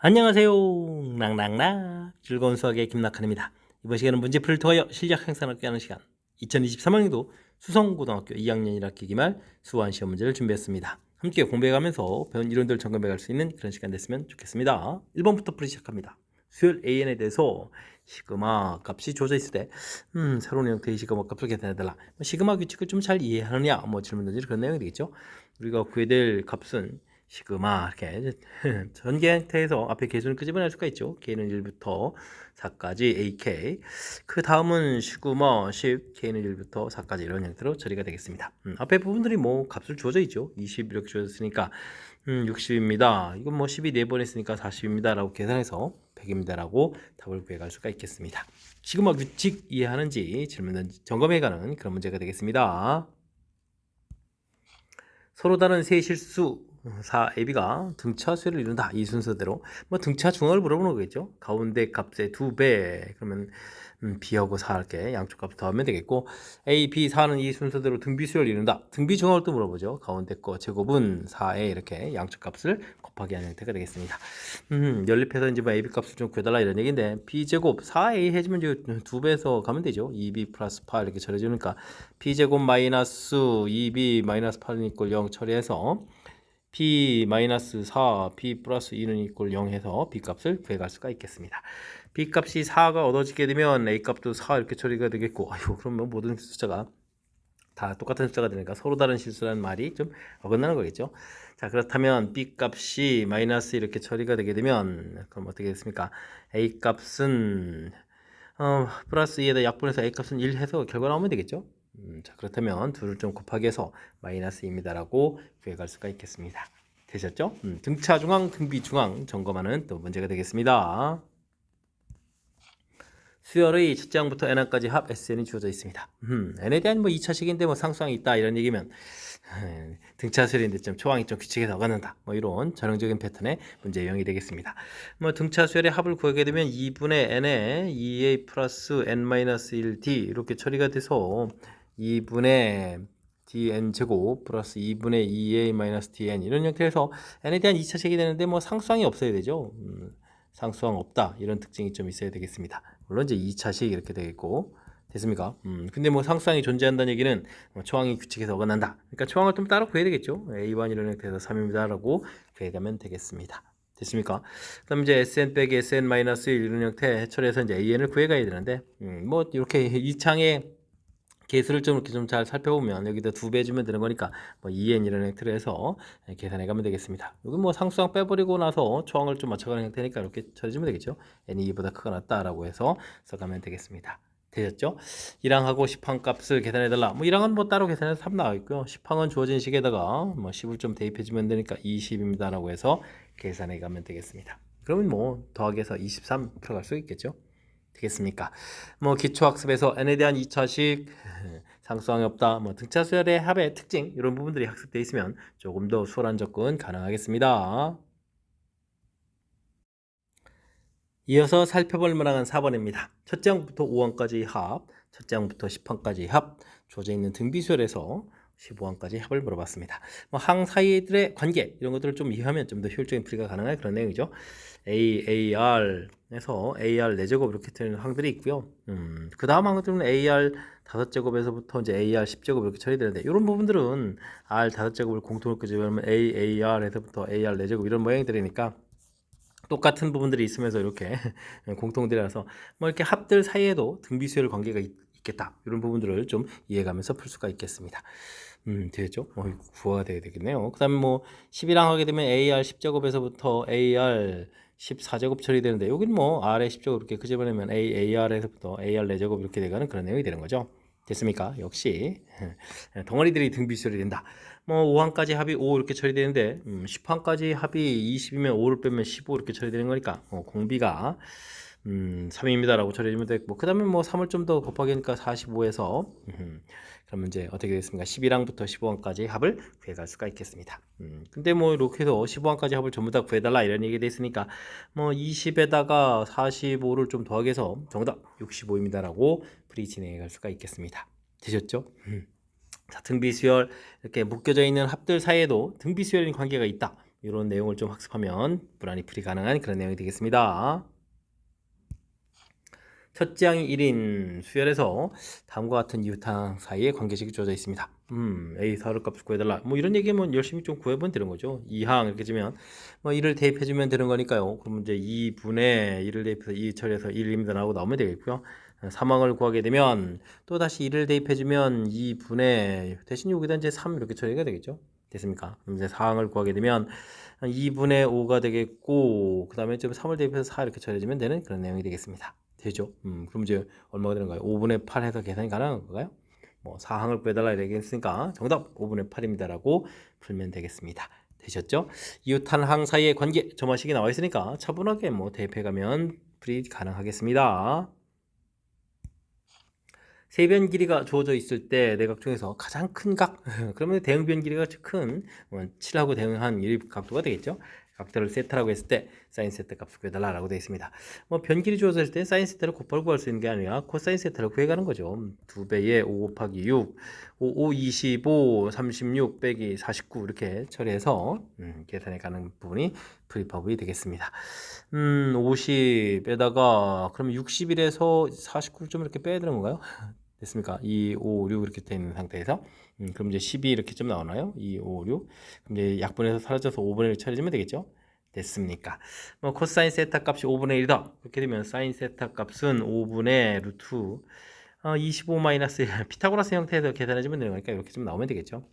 안녕하세요. 낭낭낭 즐거운 수학의 김낙한입니다. 이번 시간은 문제풀이를 통하여 실력 향상을 꾀하는 시간 2023학년도 수성고등학교 2학년 1학기 기말 수완 시험 문제를 준비했습니다. 함께 공부해가면서 배운 이론들 점검해갈 수 있는 그런 시간 됐으면 좋겠습니다. 1번부터 풀이 시작합니다. 수열 AN에 대해서 시그마 값이 주어져 있을 때 새로운 형태의 시그마 값을 계산해달라. 시그마 규칙을 좀 잘 이해하느냐 질문 던질 그런 내용이 되겠죠. 우리가 구해야 될 값은 시그마 이렇게 전개 형태에서 앞에 개수는 끄집어낼 수가 있죠. K는 1부터 4까지 AK. 그 다음은 시그마 10, K는 1부터 4까지 이런 형태로 처리가 되겠습니다. 앞에 부분들이 뭐 값을 주어져 있죠. 20 이렇게 주어졌으니까 60입니다. 이건 뭐 10이 4번 했으니까 40입니다. 라고 계산해서 100입니다. 라고 답을 구해갈 수가 있겠습니다. 시그마 규칙 이해하는지 질문 점검해가는 그런 문제가 되겠습니다. 서로 다른 세 실수 4, AB가 등차 수를 이룬다. 이 순서대로 등차 중앙을 물어보는 거겠죠. 가운데 값의 2배 그러면 B하고 4 할게 양쪽 값 더하면 되겠고, A, B, 4는 이 순서대로 등비수를 이룬다. 등비 중앙을 또 물어보죠. 가운데 거 제곱은 4에 이렇게 양쪽 값을 곱하기 하는 형태가 되겠습니다. 연립해서 이제 AB 값을 좀 구해달라 이런 얘기인데, B제곱 4A 해주면 이제 2배에서 가면 되죠. 2B 플러스 8 이렇게 처리해주니까 B제곱 마이너스 2B 마이너스 8은 이꼴 0 처리해서 B 마이너스 4, B 플러스 2는 이꼴 0 해서 B 값을 구해갈 수가 있겠습니다. B 값이 4가 얻어지게 되면 A 값도 4 이렇게 처리가 되겠고, 아이고, 그러면 모든 숫자가 다 똑같은 숫자가 되니까 서로 다른 실수라는 말이 좀 어긋나는 거겠죠. 자, 그렇다면 B 값이 마이너스 이렇게 처리가 되게 되면 그럼 어떻게 됐습니까? A 값은 플러스 2에다 약분해서 A 값은 1 해서 결과 나오면 되겠죠. 자, 그렇다면 둘을 좀 곱하기 해서 마이너스 2입니다 라고 구해갈 수가 있겠습니다. 되셨죠? 등차 중앙, 등비 중앙 점검하는 또 문제가 되겠습니다. 수열의 첫째 항부터 n항까지 합 SN이 주어져 있습니다. n에 대한 2차식인데 상수항이 있다 이런 얘기면 등차 수열인데 좀 초항이 좀 규칙에서 어긋난다 이런 전형적인 패턴의 문제 유형이 되겠습니다. 등차 수열의 합을 구하게 되면 2분의 n에 2a 플러스 n-1d 이렇게 처리가 돼서 2분의 dn 제곱 플러스 2분의 2a-dn 이런 형태에서 n에 대한 2차식이 되는데 상수항이 없어야 되죠. 상수항 없다 이런 특징이 좀 있어야 되겠습니다. 물론 이제 2차식 이렇게 되겠고, 됐습니까? 근데 상수항이 존재한다는 얘기는 초항이 규칙에서 어긋난다. 그러니까 초항을 좀 따로 구해야 되겠죠. A1 이런 형태에서 3입니다 라고 구해가면 되겠습니다. 됐습니까? 그럼 이제 SN 빼기 SN-1 이런 형태 처리해서 이제 AN을 구해가야 되는데, 이렇게 이 창에 개수를 좀 이렇게 좀 잘 살펴보면 여기다 2배 주면 되는 거니까 2n 이런 형태로 해서 계산해 가면 되겠습니다. 여기 상수항 빼버리고 나서 초항을 좀 맞춰가는 형태니까 이렇게 처리해주면 되겠죠. n이 2보다 크거나 같다라고 해서 써가면 되겠습니다. 되셨죠? 1항하고 10항 값을 계산해달라. 1항은 따로 계산해서 3 나와 있고요. 10항은 주어진 식에다가 10을 좀 대입해주면 되니까 20입니다 라고 해서 계산해 가면 되겠습니다. 그러면 더하기해서 23 풀어갈 수 있겠죠. 되겠습니까? 기초학습에서 n에 대한 2차식 상수항이 없다, 등차 수열의 합의 특징 이런 부분들이 학습되어 있으면 조금 더 수월한 접근 가능하겠습니다. 이어서 살펴볼 문항은 4번입니다. 첫째 항부터 5항까지 합, 첫째 항부터 10항까지 합, 주어져 있는 등비수열에서 15항까지 합을 물어봤습니다. 항 사이들의 관계 이런 것들을 좀 이해하면 좀 더 효율적인 풀이가 가능한 그런 내용이죠. AR에서 AR 4제곱 이렇게 되는 항들이 있고요. 그 다음 항들은 AR 5제곱에서부터 이제 AR 10제곱 이렇게 처리되는데, 이런 부분들은 R 5제곱을 공통으로 끄집으면 AR에서부터 AR 4제곱 이런 모양들이니까 똑같은 부분들이 있으면서 이렇게 공통들이라서 이렇게 합들 사이에도 등비수열 관계가 있겠다 이런 부분들을 좀 이해가면서 풀 수가 있겠습니다. 되겠죠? 구화가 되겠네요. 그 다음에 11항 하게 되면 AR 10제곱에서부터 AR 14제곱 처리되는데, 여기는 R의 10제곱 이렇게 끄집어내면 AR에서부터 AR 4제곱 이렇게 되가는 그런 내용이 되는 거죠. 됐습니까? 역시 덩어리들이 등비수열이 된다. 5항까지 합이 5 이렇게 처리되는데 10항까지 합이 20이면 5를 빼면 15 이렇게 처리되는 거니까 공비가 3입니다 라고 처리해주면 되고, 그 다음에 3을 좀 더 곱하기 하니까 45에서 그러면 이제 어떻게 되겠습니까? 11항부터 15항까지 합을 구해갈 수가 있겠습니다. 근데 이렇게 해서 15항까지 합을 전부 다 구해달라 이런 얘기 됐으니까 20에다가 45를 좀 더하기 해서 정답 65입니다 라고 풀이 진행해 갈 수가 있겠습니다. 되셨죠? 자, 등비수열 이렇게 묶여져 있는 합들 사이에도 등비수열인 관계가 있다. 이런 내용을 좀 학습하면 무난히 풀이 가능한 그런 내용이 되겠습니다. 첫째 항이 1인 수열에서 다음과 같은 이웃항 사이에 관계식이 주어져 있습니다. A 사를 값을 구해달라. 뭐 이런 얘기면 열심히 좀 구해보면 되는 거죠. 2항 이렇게 주면 뭐 1을 대입해주면 되는 거니까요. 그럼 이제 2분의 1을 대입해서 2 처리해서 1입니다 라고 나오면 되겠고요. 3항을 구하게 되면 또 다시 1을 대입해주면 2분의 대신 여기다 이제 3 이렇게 처리가 되겠죠. 됐습니까? 그럼 이제 4항을 구하게 되면 2분의 5가 되겠고 그 다음에 좀 3을 대입해서 4 이렇게 처리해주면 되는 그런 내용이 되겠습니다. 되죠? 그럼 이제 얼마가 되는가요? 5분의 8 해서 계산이 가능한 건가요? 뭐 4항을 구해달라 이렇게 했으니까 정답 5분의 8입니다 라고 풀면 되겠습니다. 되셨죠? 이웃한 항 사이의 관계 점화식이 나와 있으니까 차분하게 뭐 대입해가면 풀이 가능하겠습니다. 세변 길이가 주어져 있을 때 내각 중에서 가장 큰 각 그러면 대응변 길이가 큰 7하고 대응한 이 각도가 되겠죠. 각도를 세타라고 했을 때 사인 세타 값을 구해달라고 되어 있습니다. 뭐 변 길이 주어져 있을 때 사인 세타를 곱하기 구할 수 있는 게 아니라 코사인 세타를 구해가는 거죠. 2배의 5 곱하기 6 5, 25, 36 빼기 49 이렇게 처리해서 계산해 가는 부분이 프리퍼블이 되겠습니다. 50에다가 그러면 60일에서 49를 좀 이렇게 빼야 되는 건가요? 됐습니까? 2, 5, 6 이렇게 되어 있는 상태에서 그럼 이제 12 이렇게 좀 나오나요? 2, 5, 6 그럼 이제 약분해서 사라져서 5분의 1 처리해주면 되겠죠? 됐습니까? 뭐 코사인 세타 값이 5분의 1이다 그렇게 되면 사인 세타 값은 5분의 루트 25 마이너스 피타고라스 형태에서 계산해주면 되는 거니까 이렇게 좀 나오면 되겠죠?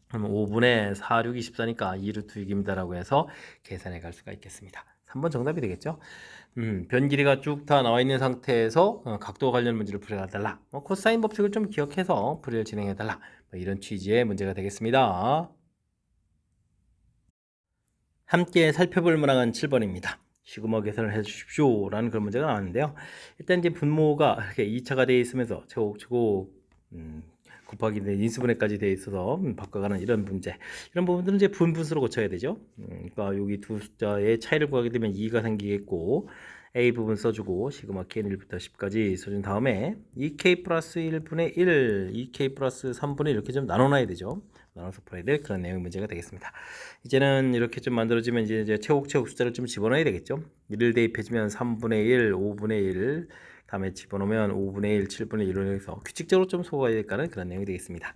그러면 5분의 4, 6, 24니까 2루트 6입니다 라고 해서 계산해 갈 수가 있겠습니다. 3번 정답이 되겠죠? 변 길이가 쭉 다 나와 있는 상태에서 각도와 관련 문제를 풀어달라. 코사인 법칙을 좀 기억해서 풀이를 진행해달라. 이런 취지의 문제가 되겠습니다. 함께 살펴볼 문항은 7번입니다. 시그마 계산을 해주십시오 라는 그런 문제가 나왔는데요. 일단 이제 분모가 이렇게 2차가 되어 있으면서 제곱 곱하기 인수분해까지 되어 있어서 바꿔가는 이런 문제, 이런 부분들은 이제 분분수로 고쳐야 되죠. 그러니까 여기 두 숫자의 차이를 구하게 되면 2가 생기겠고 A 부분 써주고 시그마 K는 1부터 10까지 써준 다음에 2K 플러스 1분의 1, 2K 플러스 3분의 1 이렇게 좀 나눠놔야 되죠. 나눠서 풀어야 될 그런 내용 문제가 되겠습니다. 이제는 이렇게 좀 만들어지면 이제 최고최고 숫자를 좀 집어넣어야 되겠죠. 1을 대입해주면 3분의 1, 5분의 1 다음에 집어넣으면 5분의 1, 7분의 1로 해서 규칙적으로 좀 소화해야 될까는 그런 내용이 되겠습니다.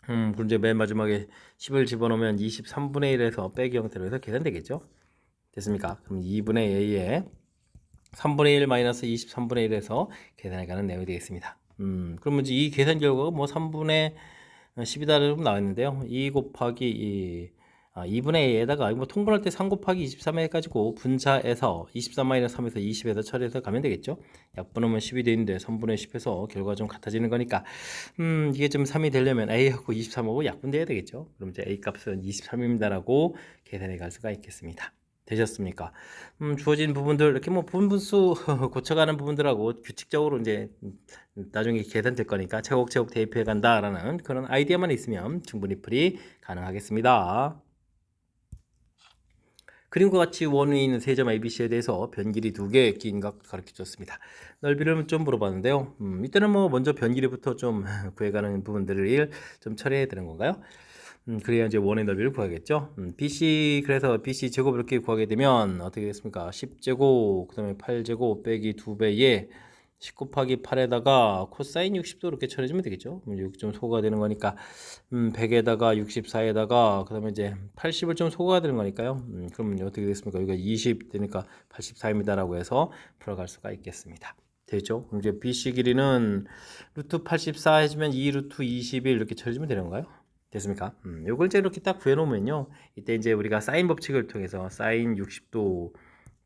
그럼 이제 맨 마지막에 10을 집어넣으면 23분의 1에서 빼기 형태로 해서 계산되겠죠. 됐습니까? 그럼 2분의 a에 3분의 1 마이너스 23분의 1에서 계산해 가는 내용이 되겠습니다. 그러면 이제 이 계산 결과가 뭐 3분의 10이다라고 나왔는데요. 2 곱하기 2분의 a에다가 뭐 통분할 때 3 곱하기 23 해가지고 분자에서 23-3에서 20에서 처리해서 가면 되겠죠. 약분하면 10이 되는데 3분의 10에서 결과가 좀 같아지는 거니까 이게 좀 3이 되려면 a하고 23하고 약분돼야 되겠죠. 그럼 이제 a 값은 23입니다라고 계산해 갈 수가 있겠습니다. 되셨습니까? 주어진 부분들 이렇게 뭐 분분수 고쳐가는 부분들하고 규칙적으로 이제 나중에 계산될 거니까 차곡차곡 대입해 간다라는 그런 아이디어만 있으면 충분히 풀이 가능하겠습니다. 그림과 같이 원위에 있는 세 점 ABC에 대해서 변 길이 2개의 긴 각 가르쳐 줬습니다. 넓이를 좀 물어봤는데요. 이때는 뭐 먼저 변 길이부터 좀 구해가는 부분들을 좀 처리해야 되는 건가요? 그래야 이제 원의 넓이를 구하겠죠. BC 그래서 BC 제곱 이렇게 구하게 되면 어떻게 되겠습니까? 10제곱 그다음에 8제곱 빼기 2배에 10 곱하기 8에다가 코사인 60도 이렇게 처리해주면 되겠죠. 6 좀 소거가 되는 거니까 100에다가 64에다가 그다음에 이제 80을 좀 소거가 되는 거니까요. 그러면 어떻게 되겠습니까? 여기가 20 되니까 84입니다라고 해서 풀어갈 수가 있겠습니다. 되죠? 그럼 이제 BC 길이는 루트 84 해주면 2 루트 21 이렇게 처리해주면 되는 건가요? 됐습니까? 요걸 이제 이렇게 딱 구해놓으면요. 이때 이제 우리가 사인 법칙을 통해서 사인 60도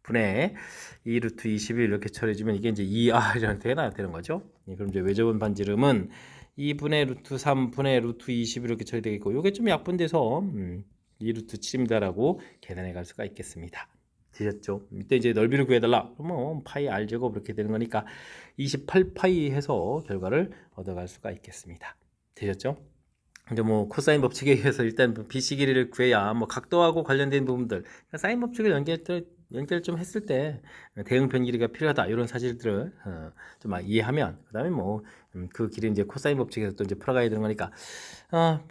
분의 2 루트 21 이렇게 처리해주면 이게 이제 2R이라는 되나 되는 거죠. 그럼 이제 외접은 반지름은 2분의 루트 3분의 루트 20 이렇게 처리되겠고 요게 좀 약분돼서 2 루트 7입니다라고 계산해 갈 수가 있겠습니다. 되셨죠? 이때 이제 넓이를 구해달라. 그러면 파이 R 제곱 이렇게 되는 거니까 28파이 해서 결과를 얻어갈 수가 있겠습니다. 되셨죠? 이제 뭐 코사인 법칙에 의해서 일단 BC 길이를 구해야 뭐 각도하고 관련된 부분들 사인 법칙을 연결 좀 했을 때 대응 변길이가 필요하다 이런 사실들을 좀 이해하면 그다음에 뭐 그 길이 이제 코사인 법칙에서 또 이제 풀어가야 되는 거니까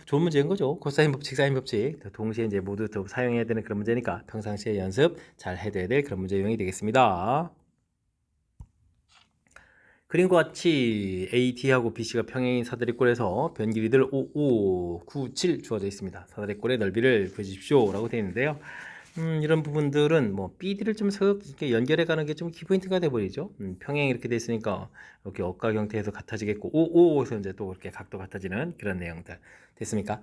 좋은 문제인 거죠. 코사인 법칙, 사인 법칙 동시에 이제 모두 또 사용해야 되는 그런 문제니까 평상시에 연습 잘 해둬야 될 그런 문제 유형이 되겠습니다. 그림과 같이 AD하고 BC가 평행인 사다리꼴에서 변길이들 5, 5, 9, 7 주어져 있습니다. 사다리꼴의 넓이를 구해주십시오 라고 되어 있는데요. 이런 부분들은 뭐 BD를 좀 이렇게 연결해 가는 게 좀 키포인트가 돼 버리죠. 평행 이렇게 돼 있으니까 이렇게 억각 형태에서 같아지겠고 5, 5에서 이제 또 이렇게 각도 같아지는 그런 내용들 됐습니까?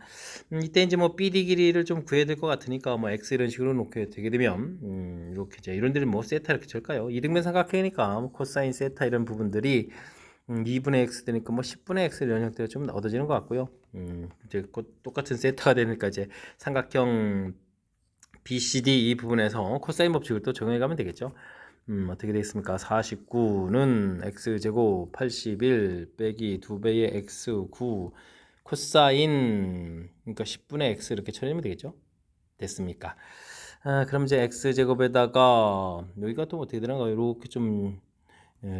이때 이제 뭐 BD 길이를 좀 구해야 될 것 같으니까 뭐 X 이런 식으로 놓게 되게 되면 이렇게 이제 이런 데는 뭐 세타 이렇게 칠까요? 이등변 삼각형이니까 뭐 코사인 세타 이런 부분들이 2분의 x 되니까 뭐 10분의 x 이런 형태가 좀 얻어지는 것 같고요. 이제 똑같은 세타가 되니까 이제 삼각형 BCD 이 부분에서 코사인 법칙을 또 적용해 가면 되겠죠. 어떻게 되겠습니까? 49는 x제곱 81 빼기 2배의 x9 코사인 그러니까 10분의 x 이렇게 처리하면 되겠죠. 됐습니까? 그럼 이제 x제곱에다가 여기가 또 어떻게 되나요? 이렇게 좀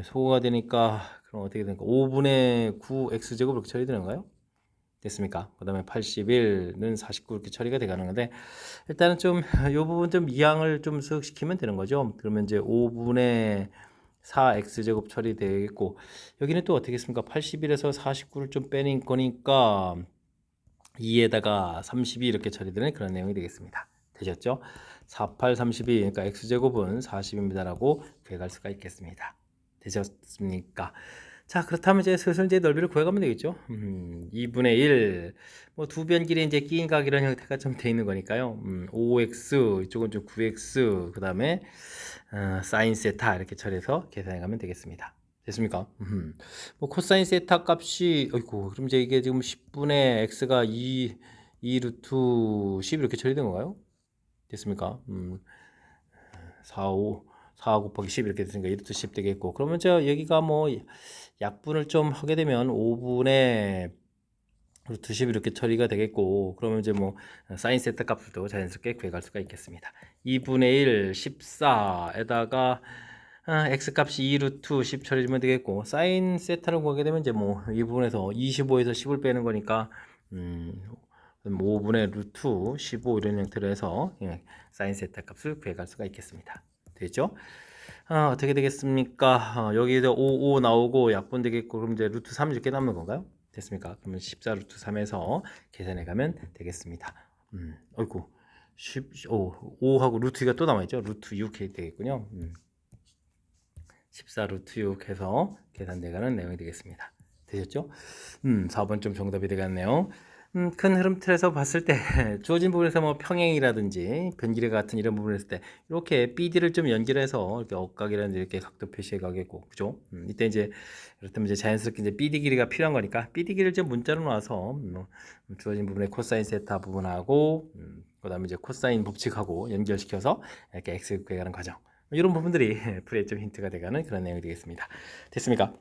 소거가 되니까 그럼 어떻게 되니까 5분의 9 x제곱 이렇게 처리되는가요? 됐습니까? 그 다음에 81은 49 이렇게 처리가 돼 가는 건데 일단은 좀 이 부분 좀 이항을 좀 수식시키면 되는 거죠. 그러면 이제 5분의 4x제곱 처리되겠고 여기는 또 어떻게 했습니까? 81에서 49를 좀 빼낸 거니까 2에다가 32 이렇게 처리되는 그런 내용이 되겠습니다. 되셨죠? 48, 32 그러니까 x제곱은 40입니다라고 구해갈 수가 있겠습니다. 되셨습니까? 자, 그렇다면 이제 슬슬 이제 넓이를 구해가면 되겠죠. 2분의 1, 뭐 두 변길에 이제 끼인 각 이런 형태가 좀 돼 있는 거니까요. 5x, 이쪽은 좀 9x, 그 다음에 사인 세타 이렇게 처리해서 계산해 가면 되겠습니다. 됐습니까? 뭐 코사인 세타 값이, 어이구, 그럼 이제 이게 지금 10분의 x가 2 루트 10 이렇게 처리된 건가요? 됐습니까? 4, 5, 4 곱하기 10 이렇게 됐으니까 2루트 10 되겠고 그러면 저 여기가 뭐 약분을 좀 하게 되면 5분의 루트 10 이렇게 처리가 되겠고 그러면 이제 뭐 사인 세타 값도 자연스럽게 구해갈 수가 있겠습니다. 2분의 1, 14에다가 x 값이 2루트 10 처리되면 되겠고 사인 세타를 구하게 되면 이제 뭐 이 부분에서 25에서 10을 빼는 거니까 5분의 루트 15 이런 형태로 해서 사인 세타 값을 구해갈 수가 있겠습니다. 되죠? 어떻게 되겠습니까? 여기에서 5 나오고 약분 되겠고 그럼 이제 루트 3 이렇게 남는 건가요? 됐습니까? 그러면 14 루트 3에서 계산해 가면 되겠습니다. 어이구 5하고 루트 2가 또 남아있죠? 루트 6 해야 되겠군요. 14 루트 6 해서 계산돼가는 내용이 되겠습니다. 되셨죠? 4번 좀 정답이 되겠네요. 큰 흐름 틀에서 봤을 때 주어진 부분에서 뭐 평행이라든지 변길이 같은 이런 부분을 했을 때 이렇게 BD를 좀 연결해서 이렇게 억각이라든지 이렇게 각도 표시해 가겠고 그죠? 이때 이제 그렇다면 이제 자연스럽게 이제 BD 길이가 필요한 거니까 BD 길이를 좀 문자로 놔서 주어진 부분에 코사인 세타 부분하고 그다음에 이제 코사인 법칙하고 연결시켜서 이렇게 x 구해가는 과정 이런 부분들이 풀이에 좀 힌트가 돼가는 그런 내용이 되겠습니다. 됐습니까?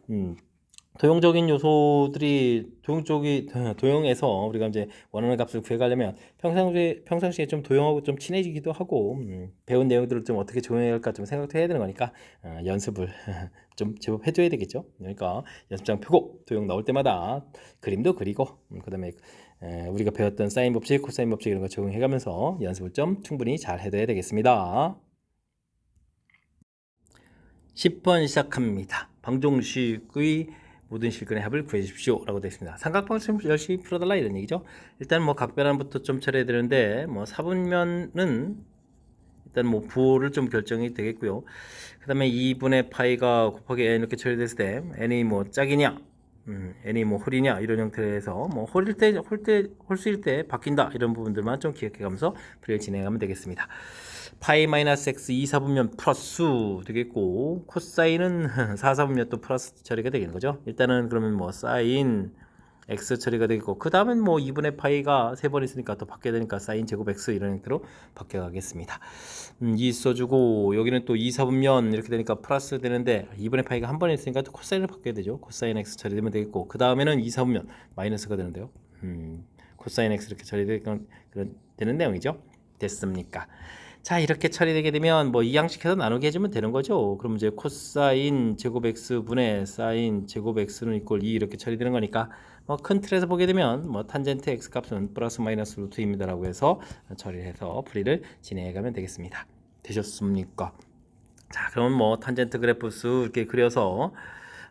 도형적인 요소들이 도형에서 우리가 이제 원하는 값을 구해가려면 평상시에 좀 도형하고 좀 친해지기도 하고 배운 내용들을 좀 어떻게 적용해야 할까 좀 생각도 해야 되는 거니까 연습을 좀 제법 해줘야 되겠죠. 그러니까 연습장 펴고 도형 나올 때마다 그림도 그리고 그다음에 우리가 배웠던 사인 법칙, 코사인 법칙 이런 거 적용해가면서 연습을 좀 충분히 잘 해둬야 되겠습니다. 10번 시작합니다. 방정식의 모든 실근의 합을 구해 주십시오 라고 되어 있습니다. 삼각방정식 열심히 풀어달라 이런 얘기죠. 일단 뭐 각변환부터 좀 처리해야 되는데 뭐 사분면은 일단 뭐 부호를 좀 결정이 되겠고요. 그 다음에 2분의 파이가 곱하기 n 이렇게 처리됐을 때 n이 뭐 짝이냐 n이 뭐 홀이냐 이런 형태로 해서 뭐 홀수일 때 바뀐다 이런 부분들만 좀 기억해 가면서 풀이를 진행하면 되겠습니다. 파이 마이너스 x 2, 4분면 플러스 되겠고 코사인은 4, 4분면 또 플러스 처리가 되겠는 거죠. 일단은 그러면 뭐 사인 x 처리가 되겠고 그 다음엔 뭐 2분의 파이가 3번 있으니까 또 바뀌어야 되니까 사인 제곱 x 이런 형태로 바뀌어 가겠습니다. 2 써주고 여기는 또 2, 4분면 이렇게 되니까 플러스 되는데 2분의 파이가 한 번 있으니까 또 코사인을 바뀌어야 되죠. 코사인 x 처리되면 되겠고 그 다음에는 2, 4분면 마이너스가 되는데요. 코사인 x 이렇게 처리되는 내용이죠. 됐습니까? 자, 이렇게 처리되게 되면 뭐 이항식해서 나누게 해주면 되는 거죠. 그럼 이제 코사인 제곱 x 분의 사인 제곱 x는 이꼴 2 이렇게 처리되는 거니까 뭐 큰 틀에서 보게 되면 뭐 탄젠트 x 값은 플러스 마이너스 루트 입니다라고 해서 처리해서 풀이를 진행해 가면 되겠습니다. 되셨습니까? 자, 그럼 뭐 탄젠트 그래프 수 이렇게 그려서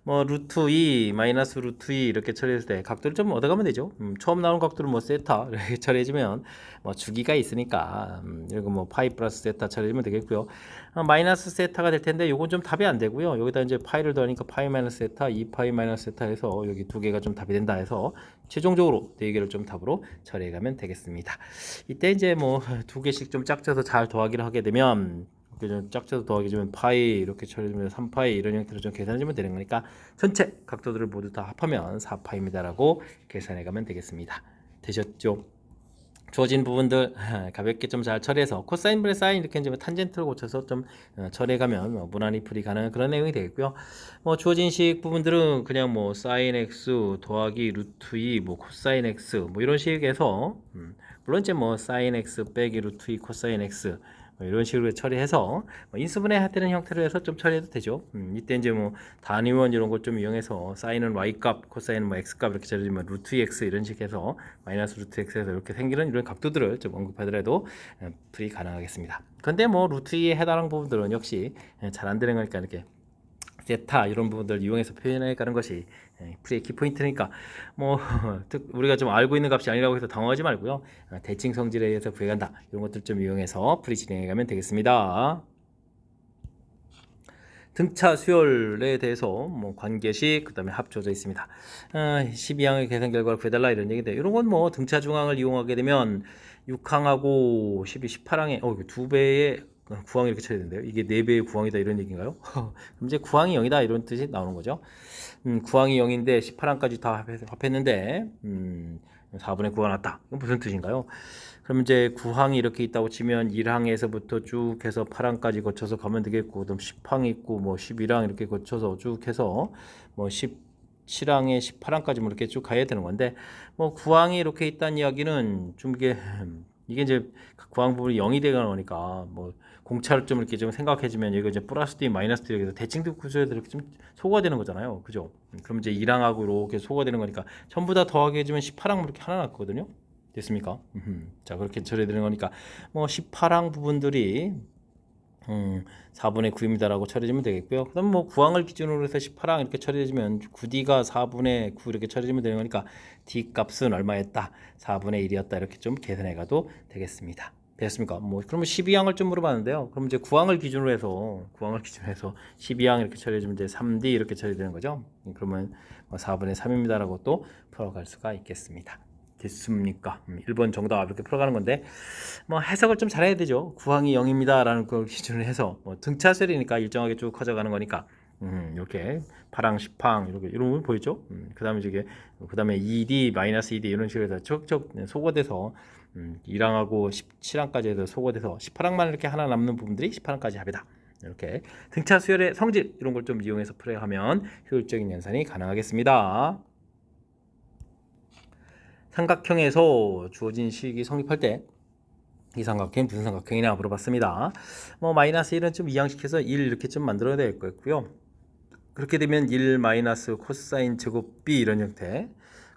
뭐 루트 2 마이너스 루트 2 이렇게 처리했을 때 각도를 좀 얻어가면 되죠. 처음 나온 각도를 뭐 세타 이렇게 처리해주면 뭐 주기가 있으니까 이거 뭐 파이 플러스 세타 처리해주면 되겠고요. 마이너스 세타가 될 텐데 요건 좀 답이 안 되고요. 여기다 이제 파이를 더하니까 파이 마이너스 세타 2파이 마이너스 세타 해서 여기 두 개가 좀 답이 된다 해서 최종적으로 네 개를 좀 답으로 처리해가면 되겠습니다. 이때 이제 뭐 두 개씩 좀 짝져서 잘 더하기를 하게 되면 좀 짝져서 더하기 주면 파이 이렇게 처리되면 3파이 이런 형태로 좀 계산해주면 되는 거니까 전체 각도들을 모두 다 합하면 4파입니다라고 계산해 가면 되겠습니다. 되셨죠? 주어진 부분들 가볍게 좀 잘 처리해서 코사인 분의 사인 이렇게 이제 탄젠트를 고쳐서 좀 처리해 가면 뭐 무난히 풀이 가능한 그런 내용이 되겠고요. 뭐 주어진 식 부분들은 그냥 뭐 사인 x 더하기 루트 2 뭐 코사인 x 뭐 이런 식에서 물론 이제 뭐 사인 x 빼기 루트 2 코사인 x 뭐 이런 식으로 처리해서 뭐 인수분해 되는 형태로 해서 좀 처리해도 되죠. 이때 이제 뭐 단위원 이런 걸 좀 이용해서 사인은 y 값, 코사인은 뭐 x 값 이렇게 처리하면 루트 x 이런 식해서 마이너스 루트 x에서 이렇게 생기는 이런 각도들을 좀 언급하더라도 풀이 가능하겠습니다. 근데 뭐 루트 2에 해당하는 부분들은 역시 잘 안 되는 거니까 이렇게 세타 이런 부분들 이용해서 표현해 가는 것이 풀이의 키포인트니까 뭐 우리가 좀 알고 있는 값이 아니라고 해서 당황하지 말고요. 대칭 성질에 의해서 구해간다 이런 것들 좀 이용해서 풀이 진행해 가면 되겠습니다. 등차 수열에 대해서 뭐 관계식 그다음에 합 주어져 있습니다. 12항의 계산 결과를 구해달라 이런 얘기인데 이런 건 뭐 등차 중항을 이용하게 되면 6항하고 18항에 이거 두 배의 9항이 이렇게 쳐야 되는데요. 이게 4배의 9항이다 이런 얘기인가요? 그럼 이제 9항이 0이다 이런 뜻이 나오는 거죠. 9항이 0인데 18항까지 다 합했는데 4분의 9가 났다. 이건 무슨 뜻인가요? 그럼 이제 9항이 이렇게 있다고 치면 1항에서부터 쭉 해서 8항까지 거쳐서 가면 되겠고, 그다음 10항 있고 뭐 11항 이렇게 거쳐서 쭉 해서 뭐 17항에 18항까지 뭐 이렇게 쭉 가야 되는 건데, 뭐 9항이 이렇게 있다는 이야기는 좀 이게 이제 9항 부분이 0이 되는 거니까 뭐 공차를 좀 이렇게 좀 생각해주면 이거 이제 플러스 D 마이너스 D 이렇게 대칭도 구조에서 이렇게 좀 소거가 되는 거잖아요, 그죠? 그럼 이제 1항하고 이렇게 소거가 되는 거니까 전부 다 더하게 해주면 18항 이렇게 하나 났거든요. 됐습니까? 자, 그렇게 처리되는 거니까 뭐 18항 부분들이 4분의 9입니다라고 처리해주면 되겠고요. 그다음 뭐 9항을 기준으로 해서 18항 이렇게 처리해주면 9D가 4분의 9 이렇게 처리해주면 되는 거니까 D 값은 얼마였다? 4분의 1이었다. 이렇게 좀 계산해 가도 되겠습니다. 됐습니까? 뭐 그러면 12항을 좀 물어봤는데요. 그럼 이제 9항을 기준으로 해서 12항 이렇게 처리해주면 이제 3D 이렇게 처리되는 거죠. 그러면 4분의 3입니다라고 또 풀어갈 수가 있겠습니다. 됐습니까? 1번 정답 이렇게 풀어가는 건데 뭐 해석을 좀 잘해야 되죠. 9항이 0입니다 라는 걸 기준으로 해서 뭐 등차수열이니까 일정하게 쭉 커져가는 거니까 이렇게 8항 10항 이렇게 이런 거 보이죠? 그 다음에 이게 그 다음에 2D 마이너스 2D 이런 식으로 해서 척척 소거돼서 1항하고 17항까지 해서 소거돼서 18항만 이렇게 하나 남는 부분들이 18항까지 합이다. 이렇게 등차 수열의 성질 이런 걸 좀 이용해서 풀어가면 효율적인 연산이 가능하겠습니다. 삼각형에서 주어진 식이 성립할 때 이 삼각형 무슨 삼각형이냐 물어봤습니다. 뭐 마이너스 1은 좀 이항시켜서 1 이렇게 좀 만들어야 될 거고요. 그렇게 되면 1 마이너스 코사인 제곱 B 이런 형태.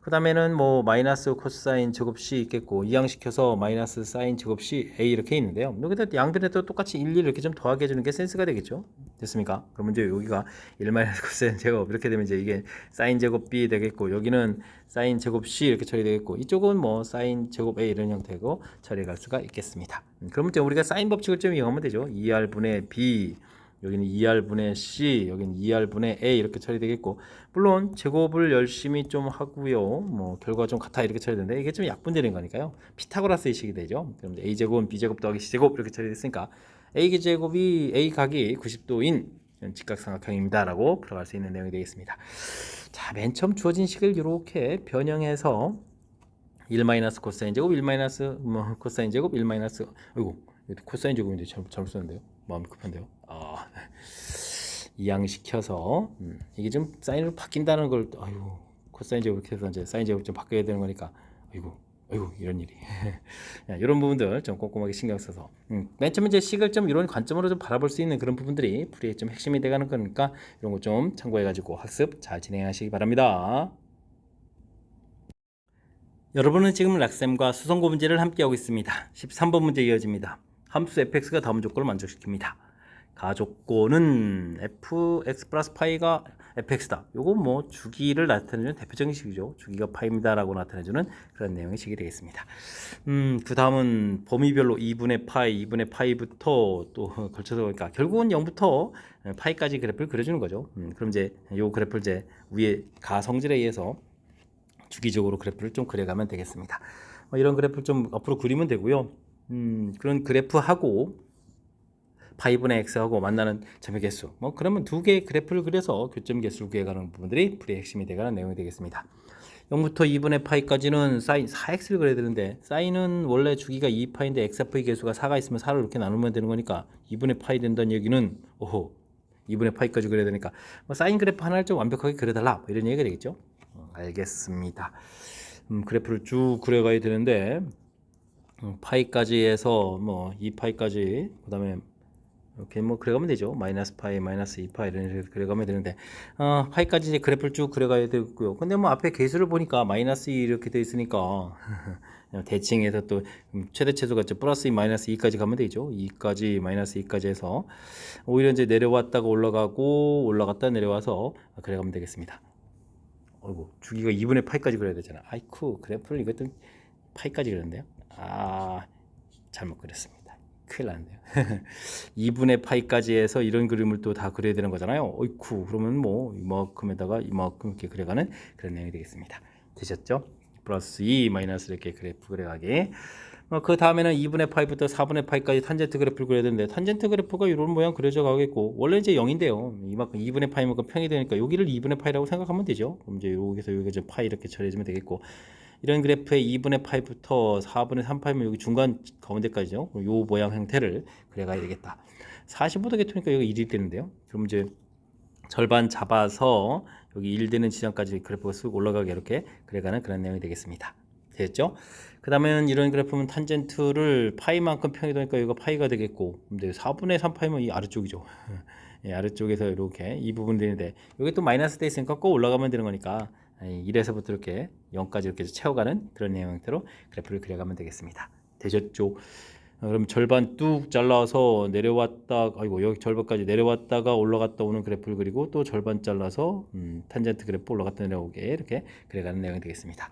그 다음에는 뭐 마이너스 코사인 제곱 C 있겠고 이항시켜서 마이너스 사인 제곱 C A 이렇게 있는데요. 여기다 양변에도 똑같이 1, 1 이렇게 좀 더하게 해주는 게 센스가 되겠죠. 됐습니까? 그러면 이제 여기가 1 마이너스 코사인 제곱 이렇게 되면 이제 이게 사인 제곱 B 되겠고 여기는 사인 제곱 C 이렇게 처리되겠고 이쪽은 뭐 사인 제곱 A 이런 형태고 처리할 수가 있겠습니다. 그러면 이제 우리가 사인 법칙을 좀 이용하면 되죠. 2R분의 B 여기는 2R분의 C, 여기는 2R분의 A 이렇게 처리되겠고 물론 제곱을 열심히 좀 하고요. 뭐 결과가 좀 같아 이렇게 처리되는데 이게 좀 약분되는 거니까요. 피타고라스의 식이 되죠. 그럼 A제곱은 B제곱 더하기 C제곱 이렇게 처리됐으니까 A제곱이 A각이 90도인 직각삼각형입니다 라고 풀어갈 수 있는 내용이 되겠습니다. 자, 맨 처음 주어진 식을 이렇게 변형해서 1 마이너스 코사인 제곱 1 마이너스 뭐 코사인 제곱 1 마이너스 아이고 코사인 제곱인데 잘못 썼는데요. 마음이 급한데요. 이항시켜서 이게 좀 사인으로 바뀐다는 걸 아이고 코사인 제곱 이렇게 해서 이제 사인 제곱 좀 바꿔야 되는 거니까 아이고 어이구 이런 일이 이런 부분들 좀 꼼꼼하게 신경 써서 맨 처음에 이제 식을 좀 이런 관점으로 좀 바라볼 수 있는 그런 부분들이 풀이의 좀 핵심이 돼가는 거니까 이런 거 좀 참고해 가지고 학습 잘 진행하시기 바랍니다. 여러분은 지금 락셈과 수성고 문제를 함께하고 있습니다. 13번 문제 이어집니다. 함수 fx가 다음 조건을 만족시킵니다. 가조건은 fx 플러스 파이가 fx다. 요건 뭐 주기를 나타내주는 대표적인 식이죠. 주기가 파입니다라고 나타내주는 그런 내용의 식이 되겠습니다. 그 다음은 범위별로 2분의 파이, 2분의 파이부터 또 걸쳐서 그러니까 결국은 0부터 파이까지 그래프를 그려주는 거죠. 그럼 이제 요 그래프를 이제 위에 가성질에 의해서 주기적으로 그래프를 좀 그려가면 되겠습니다. 이런 그래프를 좀 앞으로 그리면 되고요. 그런 그래프하고 파이분의 x하고 만나는 점의 개수. 그러면 두 개의 그래프를 그려서 교점 개수를 구해가는 부분들이 풀이의 핵심이 되가는 내용이 되겠습니다. 0부터 2분의 파이까지는 사인 4x를 그려야 되는데 사인은 원래 주기가 2파인데 x의 개수가 4가 있으면 4를 이렇게 나누면 되는 거니까 2분의 파이 된다는 얘기는 오호 2분의 파이까지 그려야 되니까 사인 그래프 하나를 좀 완벽하게 그려달라 이런 얘기가 되겠죠. 알겠습니다. 그래프를 쭉 그려가야 되는데 파이까지 해서 뭐 2파이까지 그다음에 이렇게 뭐 그려가면 되죠. 마이너스 파이, 마이너스 2파 이런 식으로 그려가면 되는데 파이까지 이제 그래프를 쭉 그려가야 되고요. 근데 뭐 앞에 개수를 보니까 마이너스 2 이렇게 돼 있으니까 대칭해서 또 최대 최소가 플러스 2, 마이너스 2까지 가면 되죠. 2까지 마이너스 2까지 해서 오히려 이제 내려왔다가 올라가고 올라갔다 내려와서 그래가면 되겠습니다. 어이구 주기가 2분의 파이까지 그려야 되잖아. 아이쿠 그래프를 이것도 파이까지 그렸는데요. 잘못 그렸습니다. 큰일 났네요. 2분의 파이까지 해서 이런 그림을 또 다 그려야 되는 거잖아요. 어이쿠 그러면 뭐 이만큼에다가 이만큼 이렇게 그려가는 그런 내용이 되겠습니다. 되셨죠? 플러스 2 마이너스 이렇게 그래프 그려가기. 그 다음에는 2분의 파이부터 4분의 파이까지 탄젠트 그래프를 그려야 되는데 탄젠트 그래프가 이런 모양 그려져 가겠고 원래 이제 0인데요. 이만큼 2분의 파이만큼 평이 되니까 여기를 2분의 파이라고 생각하면 되죠. 그럼 이제 여기서 여기가 파이 이렇게 처리해주면 되겠고 이런 그래프의 2분의 파이부터 4분의 3파이면 여기 중간 가운데까지죠. 요 모양 형태를 그려가야 되겠다. 45도 계통이니까 여기 1이 되는데요. 그럼 이제 절반 잡아서 여기 1 되는 지점까지 그래프가 쑥 올라가게 이렇게 그려가는 그런 내용이 되겠습니다. 됐죠? 그 다음에는 이런 그래프는 탄젠트를 파이만큼 평이 되니까 여기가 파이가 되겠고 근데 4분의 3파이면 이 아래쪽이죠. 예, 아래쪽에서 이렇게 이 부분 되는데 여기 또 마이너스 돼 있으니까 꼭 올라가면 되는 거니까 1에서부터 이렇게 0까지 이렇게 채워가는 그런 내용 형태로 그래프를 그려가면 되겠습니다. 되셨죠? 그럼 절반 뚝 잘라서 내려왔다 아이고 여기 절반까지 내려왔다가 올라갔다 오는 그래프를 그리고 또 절반 잘라서 탄젠트 그래프 올라갔다 내려오게 이렇게 그려가는 내용이 되겠습니다.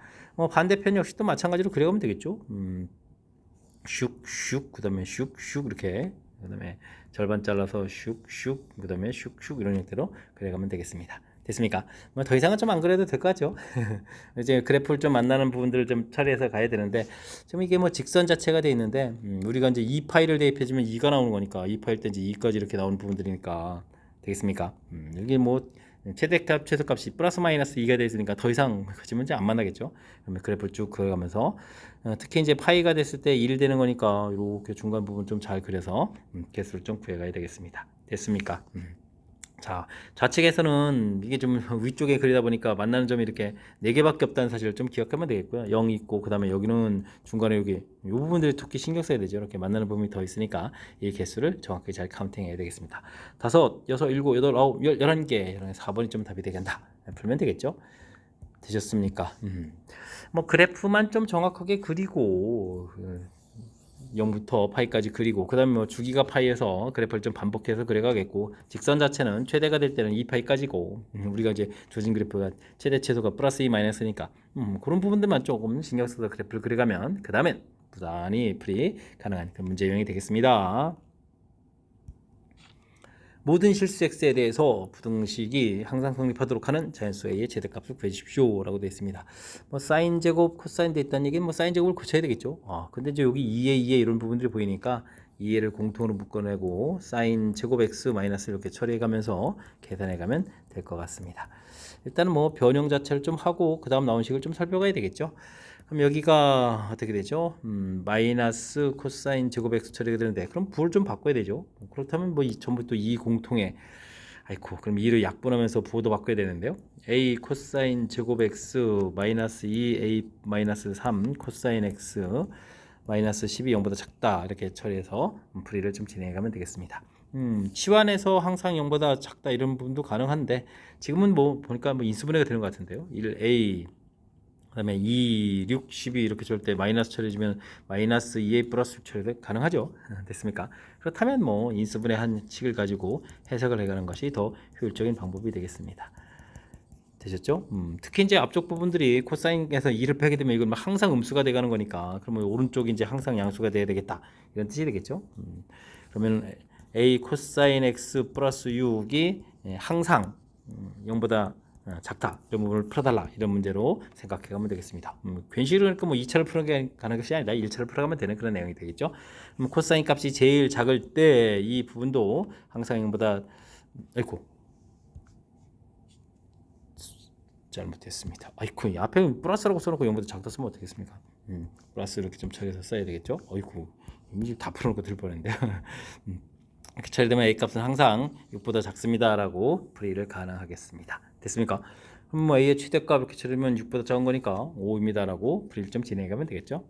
반대편 역시 또 마찬가지로 그려가면 되겠죠. 슉슉 그다음에 슉슉 이렇게 그다음에 절반 잘라서 슉슉 그다음에 슉슉 이런 형태로 그려가면 되겠습니다. 됐습니까? 더 이상은 좀 안 그래도 될 것 같죠. 이제 그래프를 좀 만나는 부분들을 좀 처리해서 가야 되는데 좀 이게 뭐 직선 자체가 돼 있는데 우리가 이제 2파이를 대입해주면 2가 나오는 거니까 2파일 때 이제 2까지 이렇게 나오는 부분들이니까 되겠습니까? 여기 뭐 최대값 최소값이 플러스 마이너스 2가 되어 있으니까 더 이상 그치면 이제 안 만나겠죠. 그러면 그래프를 쭉 그어가면서 특히 이제 파이가 됐을 때 1 되는 거니까 이렇게 중간 부분 좀 잘 그려서 개수를 좀 구해가야 되겠습니다. 됐습니까? 자, 좌측에서는 이게 좀 위쪽에 그리다 보니까 만나는 점이 이렇게 4개밖에 없다는 사실을 좀 기억하면 되겠고요. 0 있고 그 다음에 여기는 중간에 여기 이 부분들이 특히 신경 써야 되죠. 이렇게 만나는 부분이 더 있으니까 이 개수를 정확히 잘 카운팅해야 되겠습니다. 5, 6, 7, 8, 9, 10, 11개 4번이 좀 답이 되겠다. 풀면 되겠죠. 되셨습니까? 뭐 그래프만 좀 정확하게 그리고 0부터 파이까지 그리고 그 다음에 뭐 주기가 파이에서 그래프를 좀 반복해서 그려가겠고 직선 자체는 최대가 될 때는 2파이까지고 우리가 이제 조진 그래프가 최대 최소가 플러스 2 마이너스니까 그런 부분들만 조금 신경 써서 그래프를 그려가면 그 다음엔 부단히 풀이 가능한 그 문제 유형이 되겠습니다. 모든 실수 x에 대해서 부등식이 항상 성립하도록 하는 자연수 a의 최대값을 구해주십시오 라고 되어 있습니다. 뭐 사인 제곱, 코사인 돼 있다는 얘기는 뭐 사인 제곱을 고쳐야 되겠죠. 근데 이제 여기 2에 2에 이런 부분들이 보이니까 2에를 공통으로 묶어내고 사인 제곱 x 마이너스 이렇게 처리해 가면서 계산해 가면 될 것 같습니다. 일단은 뭐 변형 자체를 좀 하고 그 다음 나온 식을 좀 살펴봐야 되겠죠. 그럼 여기가 어떻게 되죠? 마이너스 코사인 제곱 x 처리가 되는데 그럼 부를 좀 바꿔야 되죠. 그렇다면 뭐 전부 또 이 공통의 아이고, 그럼 2를 약분하면서 부호도 바꿔야 되는데요. a 코사인 제곱 x 마이너스 2 a 마이너스 3 코사인 x 마이너스 12 0보다 작다 이렇게 처리해서 풀이를 좀 진행해 가면 되겠습니다. 치환해서 항상 0보다 작다 이런 부분도 가능한데 지금은 뭐 보니까 뭐 인수분해가 되는 것 같은데요. 1a 그다음에 2, 6, 12 이렇게 줄 때 마이너스 처리해주면 마이너스 2a 플러스 6 처리도 가능하죠. 됐습니까? 그렇다면 뭐 인수분해 한 식을 가지고 해석을 해가는 것이 더 효율적인 방법이 되겠습니다. 되셨죠? 특히 이제 앞쪽 부분들이 코사인에서 2를 빼게 되면 이건 막 항상 음수가 돼가는 거니까 그러면 오른쪽이 이제 항상 양수가 돼야 되겠다 이런 뜻이 되겠죠? 그러면 a 코사인 x 플러스 6이 항상 0보다 작다 이런 부분을 풀어달라 이런 문제로 생각해가면 되겠습니다. 괜시로 그러니까 뭐 2차를 푸는 게 가는 것이 아니라 1차를 풀어가면 되는 그런 내용이 되겠죠. 코사인 값이 제일 작을 때 이 부분도 항상 0보다 아이고 잘못했습니다. 아이고 앞에 플러스라고 써놓고 0보다 작다 쓰면 어떻겠습니까? 플러스 이렇게 좀 처리해서 써야 되겠죠. 아이고 이미 다 풀어놓고 들 뻔했는데요. 이렇게 처리되면 a 값은 항상 6보다 작습니다라고 풀이를 가능하겠습니다. 됐습니까? 그럼 뭐 a의 최대값 이렇게 처리하면 6보다 작은 거니까 5입니다라고 풀이를 좀 진행해가면 되겠죠.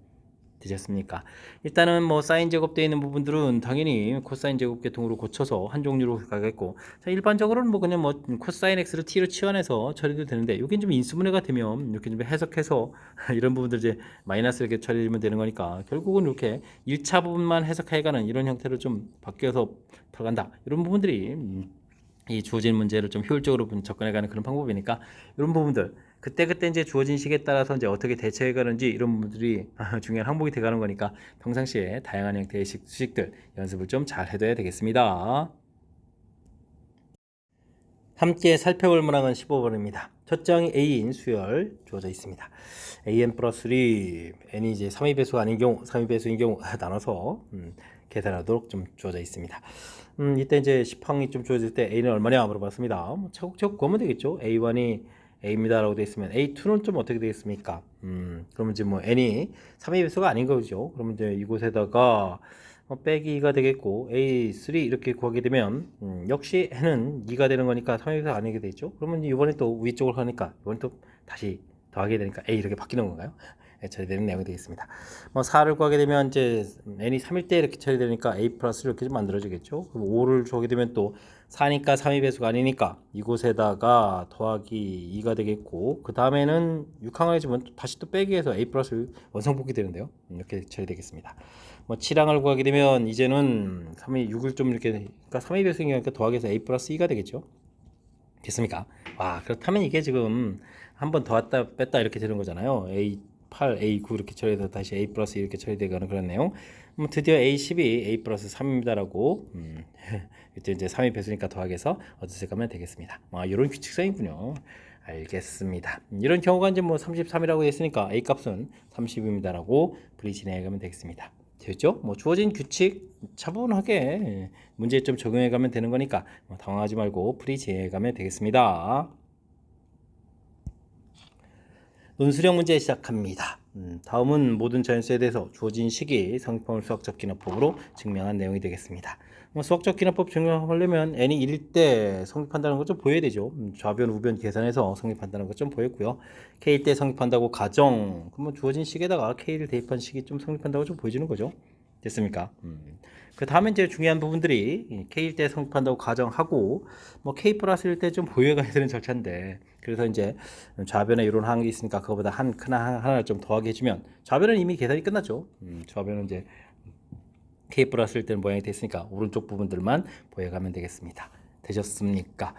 되셨습니까? 일단은 뭐 사인 제곱되어 있는 부분들은 당연히 코사인 제곱 계통으로 고쳐서 한 종류로 가겠고, 자 일반적으로는 뭐 그냥 뭐 코사인 x를 t로 치환해서 처리도 되는데 여긴 좀 인수분해가 되면 이렇게 좀 해석해서 이런 부분들 이제 마이너스 이렇게 처리하면 되는 거니까 결국은 이렇게 1차 부분만 해석해가는 이런 형태로 좀 바뀌어서 들어간다 이런 부분들이 이 주어진 문제를 좀 효율적으로 접근해가는 그런 방법이니까 이런 부분들 그때 이제 주어진 식에 따라서 이제 어떻게 대처해가는지 이런 부분들이 중요한 항목이 돼가는 거니까 평상시에 다양한 형태의 수식들 연습을 좀 잘 해둬야 되겠습니다. 함께 살펴볼 문항은 15번입니다. 첫 장이 A인 수열 주어져 있습니다. AN 플러스 3, N이 이제 3의 배수가 아닌 경우, 3의 배수인 경우 나눠서 계산하도록 좀 주어져 있습니다. 이때 이제 10항이 좀 주어질 때 A는 얼마냐 물어봤습니다. 뭐 차곡차곡 구하면 되겠죠. A1이 A입니다라고 되어 있으면 A2는 좀 어떻게 되겠습니까? 그러면 이제 뭐 N이 3의 배수가 아닌 거죠. 그러면 이제 이곳에다가 빼기 2가 되겠고 A3 이렇게 구하게 되면 역시 N은 2가 되는 거니까 3의 배수가 아니게 되죠. 그러면 이번에 또 위쪽으로 하니까 이번에 또 다시 더하게 되니까 A 이렇게 바뀌는 건가요? 처리되는 내용이 되겠습니다. 뭐 4를 구하게 되면 이제 n이 3일 때 이렇게 처리되니까 a 플러스 이렇게 좀 만들어지겠죠. 그럼 5를 구하게 되면 또 4니까 3의 배수가 아니니까 이곳에다가 더하기 2가 되겠고 그 다음에는 6항을 해주면 다시 또 빼기 해서 a 플러스 원성복이 되는데요. 이렇게 처리되겠습니다. 뭐 7항을 구하게 되면 이제는 3의 6을 좀 이렇게 그러니까 3의 배수니까 더하기 해서 a 플러스 2가 되겠죠. 됐습니까? 와 그렇다면 이게 지금 한 번 더 왔다 뺐다 이렇게 되는 거잖아요. A8, A9 이렇게 처리해서 다시 A 플러스 이렇게 처리되거나 그런 내용. 드디어 A12, A 플러스 3입니다라고 이제 3이 배수니까 더하기해서 어디서 가면 되겠습니다. 이런 규칙성이군요. 알겠습니다. 이런 경우가 이제 뭐 33이라고 했으니까 A 값은 30입니다라고 분리 진행해 가면 되겠습니다. 됐죠? 뭐 주어진 규칙 차분하게 문제에 좀 적용해 가면 되는 거니까 당황하지 말고 풀이 진행해 가면 되겠습니다. 논술형 문제 시작합니다. 다음은 모든 자연수에 대해서 주어진 식이 성립함을 수학적 기납법으로 증명한 내용이 되겠습니다. 수학적 기납법 증명하려면 n이 1일 때 성립한다는 것 좀 보여야 되죠. 좌변, 우변 계산해서 성립한다는 것 좀 보였고요. k일 때 성립한다고 가정, 그러면 주어진 식에다가 k를 대입한 식이 좀 성립한다고 좀 보여지는 거죠. 됐습니까? 그 다음에 이제 중요한 부분들이 k일 때 성립한다고 가정하고 뭐 k 플러스일 때 좀 보유해가야 되는 절차인데 그래서 이제 좌변에 이런 항이 있으니까 그거보다 한 큰 하나를 좀 더하게 해주면 좌변은 이미 계산이 끝났죠. 좌변은 이제 k 플러스일 때는 모양이 됐으니까 오른쪽 부분들만 보여가면 되겠습니다. 되셨습니까?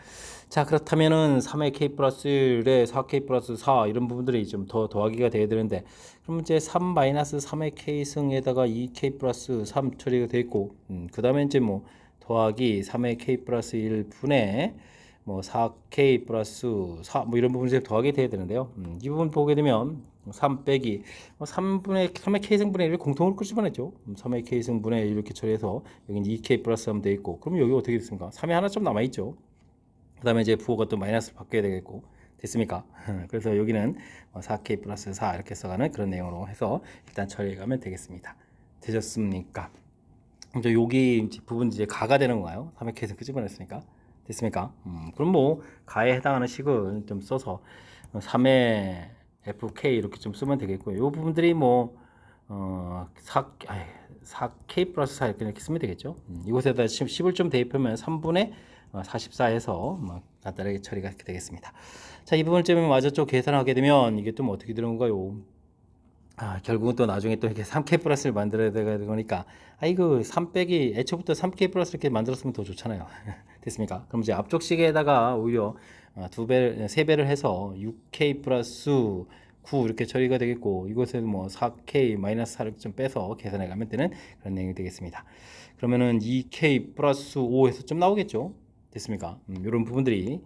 자 그렇다면은 3의 k 플러스 1에 4k 플러스 4 이런 부분들이 좀 더 더하기가 돼야 되는데 그럼 이제 3 마이너스 3의 k 승에다가 2k 플러스 3 처리가 돼 있고 그 다음에 이제 뭐 더하기 3의 k 플러스 1분의 뭐 4k 플러스 4 뭐 이런 부분을 더하게 돼야 되는데요. 이 부분 보게 되면 3 빼기 3의 k승분의 1을 공통으로 끄집어냈죠. 3의 k승분의 1 이렇게 처리해서 여기는 2k 플러스 하면 되어 있고 그러면 여기 어떻게 됐습니까? 3이 하나 좀 남아있죠. 그 다음에 이제 부호가 또 마이너스를 바뀌어야 되겠고 됐습니까? 그래서 여기는 4k 플러스 4 이렇게 써가는 그런 내용으로 해서 일단 처리해 가면 되겠습니다. 되셨습니까? 이제 여기 부분 이제 가가 되는 건가요? 3의 k승 끄집어냈으니까 됐습니까? 그럼 뭐 가에 해당하는 식을 좀 써서 3의 fk 이렇게 좀 쓰면 되겠고요. 이 부분들이 뭐 4k 플러스 4 이렇게 쓰면 되겠죠. 이곳에다 10을 좀 대입하면 3분의 44에서 간단하게 처리가 되겠습니다. 자, 이 부분을 좀 마저 좀 계산하게 되면 이게 좀 어떻게 되는 건가요? 결국은 또 나중에 또 이렇게 3K 플러스를 만들어야 되는 거니까, 이거 3 빼기, 애초부터 3K 플러스 이렇게 만들었으면 더 좋잖아요. 됐습니까? 그럼 이제 앞쪽 시계에다가 오히려 2배, 3배를 해서 6K 플러스 9 이렇게 처리가 되겠고, 이곳에는 뭐 4K 마이너스 4를 좀 빼서 계산해 가면 되는 그런 내용이 되겠습니다. 그러면은 2K 플러스 5에서 좀 나오겠죠? 됐습니까? 이런 부분들이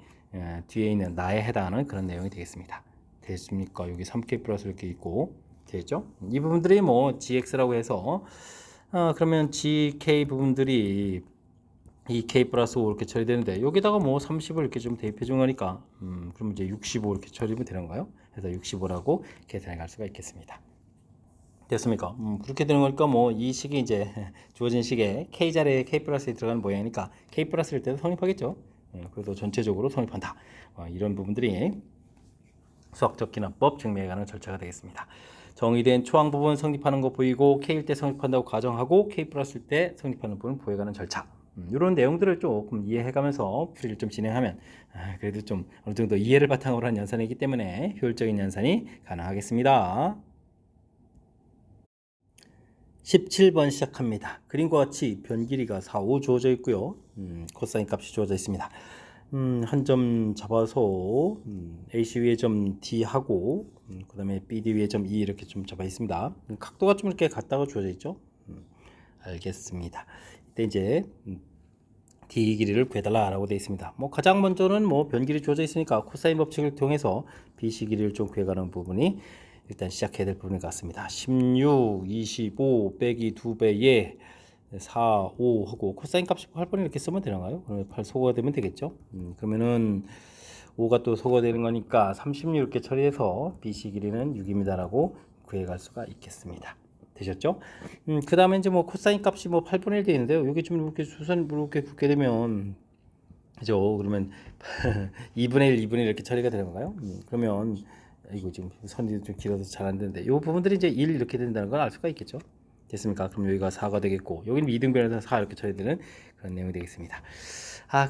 뒤에 있는 나에 해당하는 그런 내용이 되겠습니다. 됐습니까? 여기 3K 플러스 이렇게 있고, 되겠죠? 이 부분들이 뭐 GX라고 해서 그러면 GK 부분들이 2K 플러스 5 이렇게 처리되는데 여기다가 뭐 30을 이렇게 좀 대입해 준 거니까 그럼 이제 65 이렇게 처리하면 되는 거예요. 그래서 65라고 계산해 갈 수가 있겠습니다. 됐습니까? 그렇게 되는 거니까 뭐 이 식이 이제 주어진 식에 K 자리에 K 플러스에 들어가는 모양이니까 K 플러스일 때도 성립하겠죠. 그래서 전체적으로 성립한다. 이런 부분들이 수학적 기납법 증명에 관한 절차가 되겠습니다. 정의된 초항 부분 성립하는 거 보이고 K일 때 성립한다고 가정하고 K 플러스일 때 성립하는 부분 보여가는 절차. 이런 내용들을 조금 이해해가면서 풀이를 좀 진행하면 그래도 좀 어느 정도 이해를 바탕으로 한 연산이기 때문에 효율적인 연산이 가능하겠습니다. 17번 시작합니다. 그림과 같이 변 길이가 4, 5 주어져 있고요. 코사인 값이 주어져 있습니다. 한 점 잡아서 AC 위에 점 D 하고 그 다음에 BD 위에 점 E 이렇게 좀 잡아 있습니다. 각도가 좀 이렇게 같다고 주어져 있죠. 알겠습니다. 이때 이제 D 길이를 구해달라 라고 되어 있습니다. 뭐 가장 먼저는 뭐 변 길이 주어져 있으니까 코사인 법칙을 통해서 BC 길이를 좀 구해가는 부분이 일단 시작해야 될 부분 같습니다. 16, 25 빼기 2배에 4, 5 하고 코사인 값이 8번 이렇게 쓰면 되나요? 8 소거가 되면 되겠죠. 그러면은 5가 또 소거가 되는 거니까 36 이렇게 처리해서 BC 길이는 6입니다 라고 구해갈 수가 있겠습니다. 되셨죠? 그 다음에 이제 뭐 코사인 값이 뭐 8분의 1 되어 있는데요. 여기 좀 이렇게 수선 이렇게 긋게 되면 그죠? 그러면 2분의 1, 2분의 1 이렇게 처리가 되는 건가요? 그러면 이거 지금 선이 좀 길어서 잘 안 되는데 이 부분들이 이제 1 이렇게 된다는 걸 알 수가 있겠죠? 됐습니까? 그럼 여기가 4가 되겠고 여기는 2등변에서 4 이렇게 처리되는 그런 내용이 되겠습니다.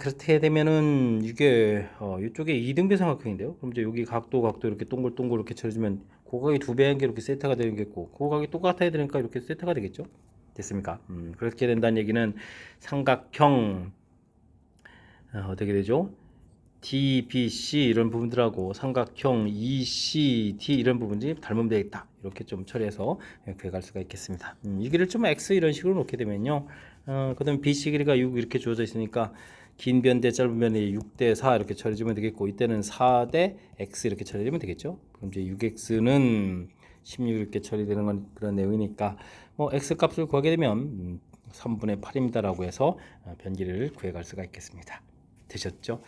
그렇게 되면은 이게 이쪽에 2등변 삼각형인데요. 그럼 이제 여기 각도 이렇게 동글동글 이렇게 처리주면 고각이 2배인 게 이렇게 세타가 되는 게 있고 고각이 똑같아야 되니까 이렇게 세타가 되겠죠? 됐습니까? 그렇게 된다는 얘기는 삼각형 어떻게 되죠? DBC 이런 부분들하고 삼각형 ECD 이런 부분들이 닮으면 되겠다. 이렇게 좀 처리해서 구해갈 수가 있겠습니다. 이 길이를 좀 X 이런 식으로 놓게 되면요. 그 다음에 BC 길이가 6 이렇게 주어져 있으니까 긴 변 대 짧은 변이 6대 4 이렇게 처리해주면 되겠고 이때는 4 대 X 이렇게 처리되면 되겠죠. 그럼 이제 6X는 16 이렇게 처리되는 건 그런 내용이니까 뭐 X 값을 구하게 되면 3분의 8입니다라고 해서 변기를 구해갈 수가 있겠습니다. 되셨죠?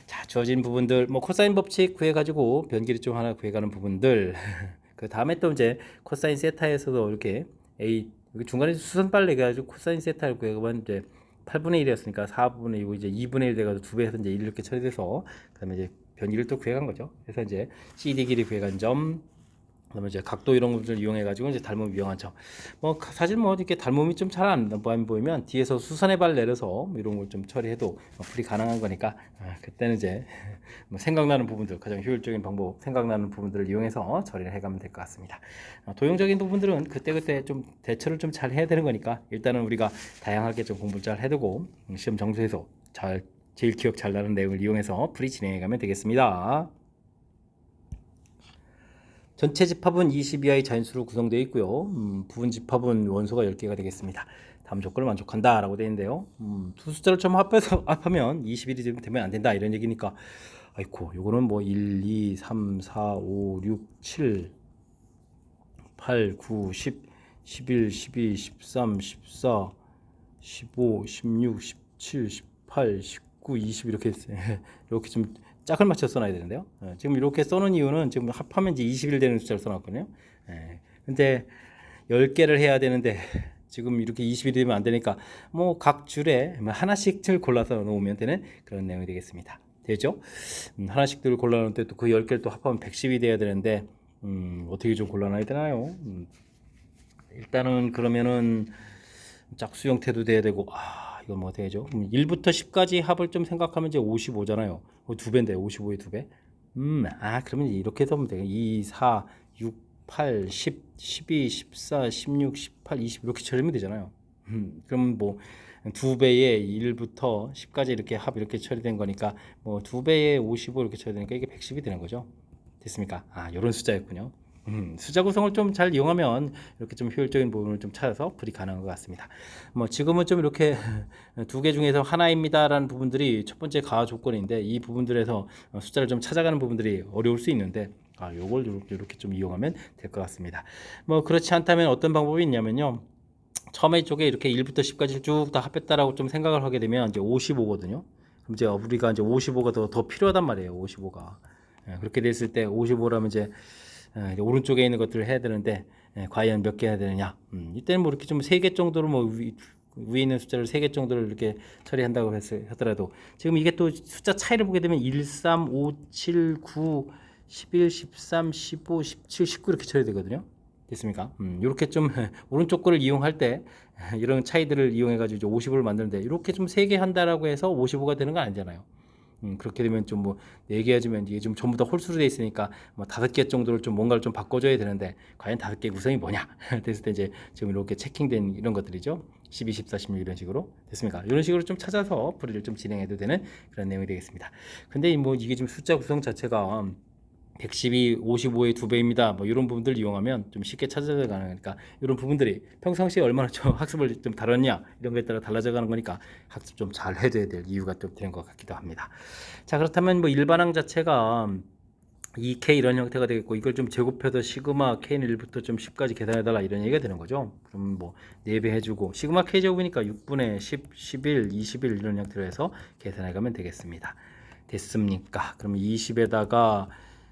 자, 주어진 부분들 뭐 코사인 법칙 구해가지고 변기를 좀 하나 구해가는 부분들 그 다음에 또 이제 코사인 세타에서도 이렇게 A 중간에 수선발 내가지고 코사인 세타를 구해가면 이제 8분의 1이었으니까 4분의 2고 이제 2분의 1 돼가지고 2배에서 이제 1 이렇게 처리돼서 그다음에 이제 변기를 또 구해간 거죠. 그래서 이제 CD 길이 구해간 점 그다음에 이제 각도 이런 것들을 이용해 가지고 이제 닮음 이용한 점. 뭐 사실 뭐 이렇게 닮음이 좀 잘 안 보이면 뒤에서 수선의 발 내려서 뭐 이런 걸 좀 처리해도 풀이 가능한 거니까 그때는 이제 뭐 생각나는 부분들 가장 효율적인 방법 생각나는 부분들을 이용해서 처리를 해가면 될 것 같습니다. 도형적인 부분들은 그때그때 좀 대처를 좀 잘 해야 되는 거니까 일단은 우리가 다양하게 좀 공부를 잘 해두고 시험 정수에서 제일 기억 잘 나는 내용을 이용해서 풀이 진행해 가면 되겠습니다. 전체 집합은 22하의 자연수로 구성되어 있고요. 부분 집합은 원소가 10개가 되겠습니다. 다음 조건을 만족한다 라고 되어 있는데요. 두 숫자를 좀 합하면 21이 되면 안 된다 이런 얘기니까 아이고 요거는 뭐 1, 2, 3, 4, 5, 6, 7, 8, 9, 10, 11, 12, 13, 14, 15, 16, 17, 18, 19, 20 이렇게 이렇게 좀 짝을 맞춰 써놔야 되는데요. 지금 이렇게 써놓은 이유는 지금 합하면 이제 20일 되는 숫자를 써놨거든요. 근데 10개를 해야 되는데 지금 이렇게 20이 되면 안 되니까 뭐 각 줄에 하나씩을 골라서 놓으면 되는 그런 내용이 되겠습니다. 되죠? 하나씩들 골라놓을 때 또 그 10개를 또 합하면 110이 돼야 되는데 어떻게 좀 골라놔야 되나요? 일단은 그러면은 짝수 형태도 돼야 되고 이건 뭐 되죠? 1부터 10까지 합을 좀 생각하면 이제 55잖아요. 두 배인데 55의 두 배. 그러면 이렇게 해서 하면 돼요. 2, 4, 6, 8, 10, 12, 14, 16, 18, 20 이렇게 처리하면 되잖아요. 그럼 뭐 두 배의 1부터 10까지 이렇게 합 이렇게 처리된 거니까 뭐 두 배의 55 이렇게 처리되니까 이게 110이 되는 거죠. 됐습니까? 이런 숫자였군요. 숫자 구성을 좀 잘 이용하면 이렇게 좀 효율적인 부분을 좀 찾아서 풀이 가능한 것 같습니다. 뭐 지금은 좀 이렇게 두 개 중에서 하나입니다라는 부분들이 첫 번째 가화 조건인데 이 부분들에서 숫자를 좀 찾아가는 부분들이 어려울 수 있는데 요걸 이렇게 좀 이용하면 될 것 같습니다. 뭐 그렇지 않다면 어떤 방법이 있냐면요. 처음에 쪽에 이렇게 1부터 10까지 쭉 다 합했다라고 좀 생각을 하게 되면 이제 55거든요. 그럼 이제 우리가 이제 55가 더 필요하단 말이에요. 55가. 그렇게 됐을 때 55라면 이제 오른쪽에 있는 것들을 해야 되는데 과연 몇 개 해야 되느냐. 이때는 뭐 이렇게 좀 3개 정도로 뭐 위에 있는 숫자를 3개 정도를 이렇게 처리한다고 하더라도 지금 이게 또 숫자 차이를 보게 되면 1, 3, 5, 7, 9, 11, 13, 15, 17, 19 이렇게 처리되거든요. 됐습니까? 이렇게 좀 오른쪽 거를 이용할 때 이런 차이들을 이용해 가지고 이제 50을 만드는데 이렇게 좀 3개 한다라고 해서 55가 되는 건 아니잖아요. 그렇게 되면 좀 뭐 4개 하지만 이게 좀 전부 다 홀수로 돼 있으니까 뭐 5개 정도를 좀 뭔가를 좀 바꿔줘야 되는데 과연 5개 구성이 뭐냐 됐을 때 이제 지금 이렇게 체킹된 이런 것들이죠. 12, 14, 16 이런 식으로 됐습니까? 이런 식으로 좀 찾아서 풀이를 좀 진행해도 되는 그런 내용이 되겠습니다. 근데 뭐 이게 좀 숫자 구성 자체가 110이 55의 두 배입니다. 뭐 이런 부분들 이용하면 좀 쉽게 찾아져 가니까 이런 부분들이 평상시에 얼마나 좀 학습을 좀 다뤘냐 이런 거에 따라 달라져 가는 거니까 학습 좀 잘 해둬야 될 이유가 좀 되는 것 같기도 합니다. 자 그렇다면 뭐 일반항 자체가 2K 이런 형태가 되겠고 이걸 좀 제곱해서 시그마 K는 1부터 좀 10까지 계산해달라 이런 얘기가 되는 거죠. 그럼 뭐 4배 해주고 시그마 K 제곱이니까 6분의 10, 11, 21 이런 형태로 해서 계산해가면 되겠습니다. 됐습니까? 그럼 20에다가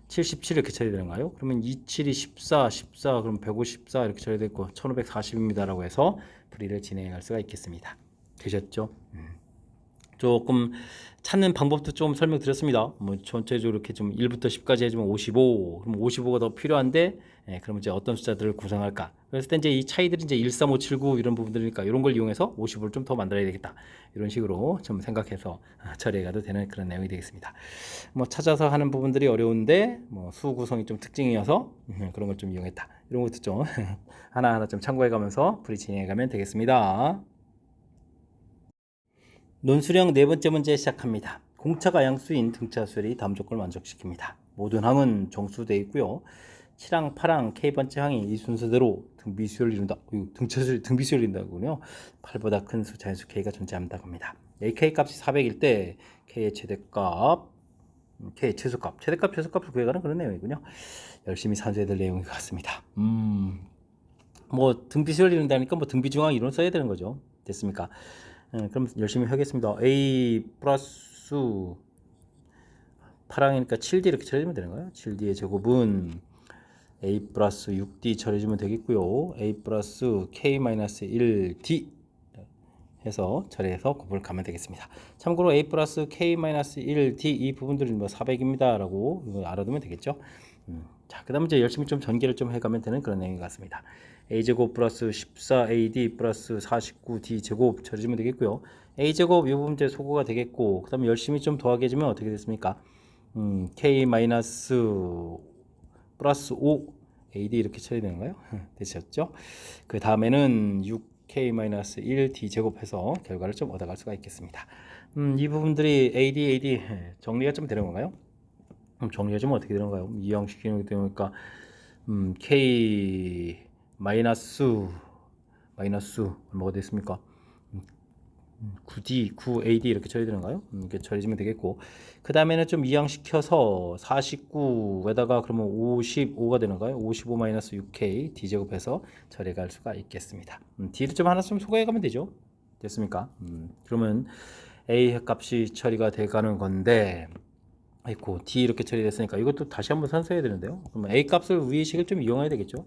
77 이렇게 처리되는가요? 그러면 27이 14, 14 그럼 154 이렇게 처리됐고 1540입니다라고 해서 풀이를 진행할 수가 있겠습니다. 되셨죠? 조금 찾는 방법도 좀 설명드렸습니다. 뭐 전체적으로 이렇게 좀 1부터 10까지 해주면 55, 그럼 55가 더 필요한데, 그럼 이제 어떤 숫자들을 구성할까? 그랬을 때 이제 이 차이들이 이제 13579 이런 부분들이니까 이런 걸 이용해서 50을 좀 더 만들어야 되겠다. 이런 식으로 좀 생각해서 처리해가도 되는 그런 내용이 되겠습니다. 뭐 찾아서 하는 부분들이 어려운데, 뭐 수 구성이 좀 특징이어서 그런 걸 좀 이용했다. 이런 것도 좀 하나하나 좀 참고해가면서 풀이 진행해가면 되겠습니다. 논술형 네 번째 문제 시작합니다. 공차가 양수인 등차 수열이 다음 조건을 만족시킵니다. 모든 항은 정수되어 있고요. 7항, 8항, K번째 항이 이 순서대로 등비수열을 이룬다. 등차수열, 등비수열을 이룬다군요. 8보다 큰 수 자연수 K가 존재한다고 합니다. AK 값이 400일 때 K의 최대값, K의 최소값, 최대값, 최소값을 구해가는 그런 내용이군요. 열심히 산수해야 될 내용인 것 같습니다. 뭐 등비수열을 이룬다니까 뭐 등비중항 이론 써야 되는 거죠. 됐습니까? 그럼 열심히 하겠습니다. A 플러스 8항이니까 7D 이렇게 처리하면 되는 거예요. 7D의 제곱은 A 플러스 6D 처리해주면 되겠고요. A 플러스 K-1D 해서 처리해서 곱을 가면 되겠습니다. 참고로 A 플러스 K-1D 이 부분들은 뭐 400입니다 라고 이거 알아두면 되겠죠. 자, 그 다음에 이제 열심히 좀 전개를 좀 해가면 되는 그런 내용인 것 같습니다. a제곱 플러스 14ad 플러스 49d 제곱 처리해주면 되겠고요. a제곱 이 부분 이제 소거가 되겠고 그 다음에 열심히 좀 더하게 해주면 어떻게 됐습니까? k 마이너스 플러스 5 ad 이렇게 처리되는가요? 되셨죠? 그 다음에는 6k 마이너스 1d 제곱해서 결과를 좀 얻어갈 수가 있겠습니다. 이 부분들이 ad 정리가 좀 되는 건가요? 정리해주면 어떻게 되는가요? 이항시키는 게 되니까 k 마이너스 뭐가 됐습니까? 9D, 9AD 이렇게 처리되는가요? 이렇게 처리해주면 되겠고 그 다음에는 좀 이항시켜서 49에다가 그러면 55가 되는가요? 55 마이너스 6K D제곱해서 처리가 할 수가 있겠습니다. D를 좀 하나 좀 소개해가면 되죠. 됐습니까? 그러면 A 값이 처리가 돼가는 건데 아이고 D 이렇게 처리됐으니까 이것도 다시 한번 산수해야 되는데요. 그러면 A 값을 위의 식을 좀 이용해야 되겠죠.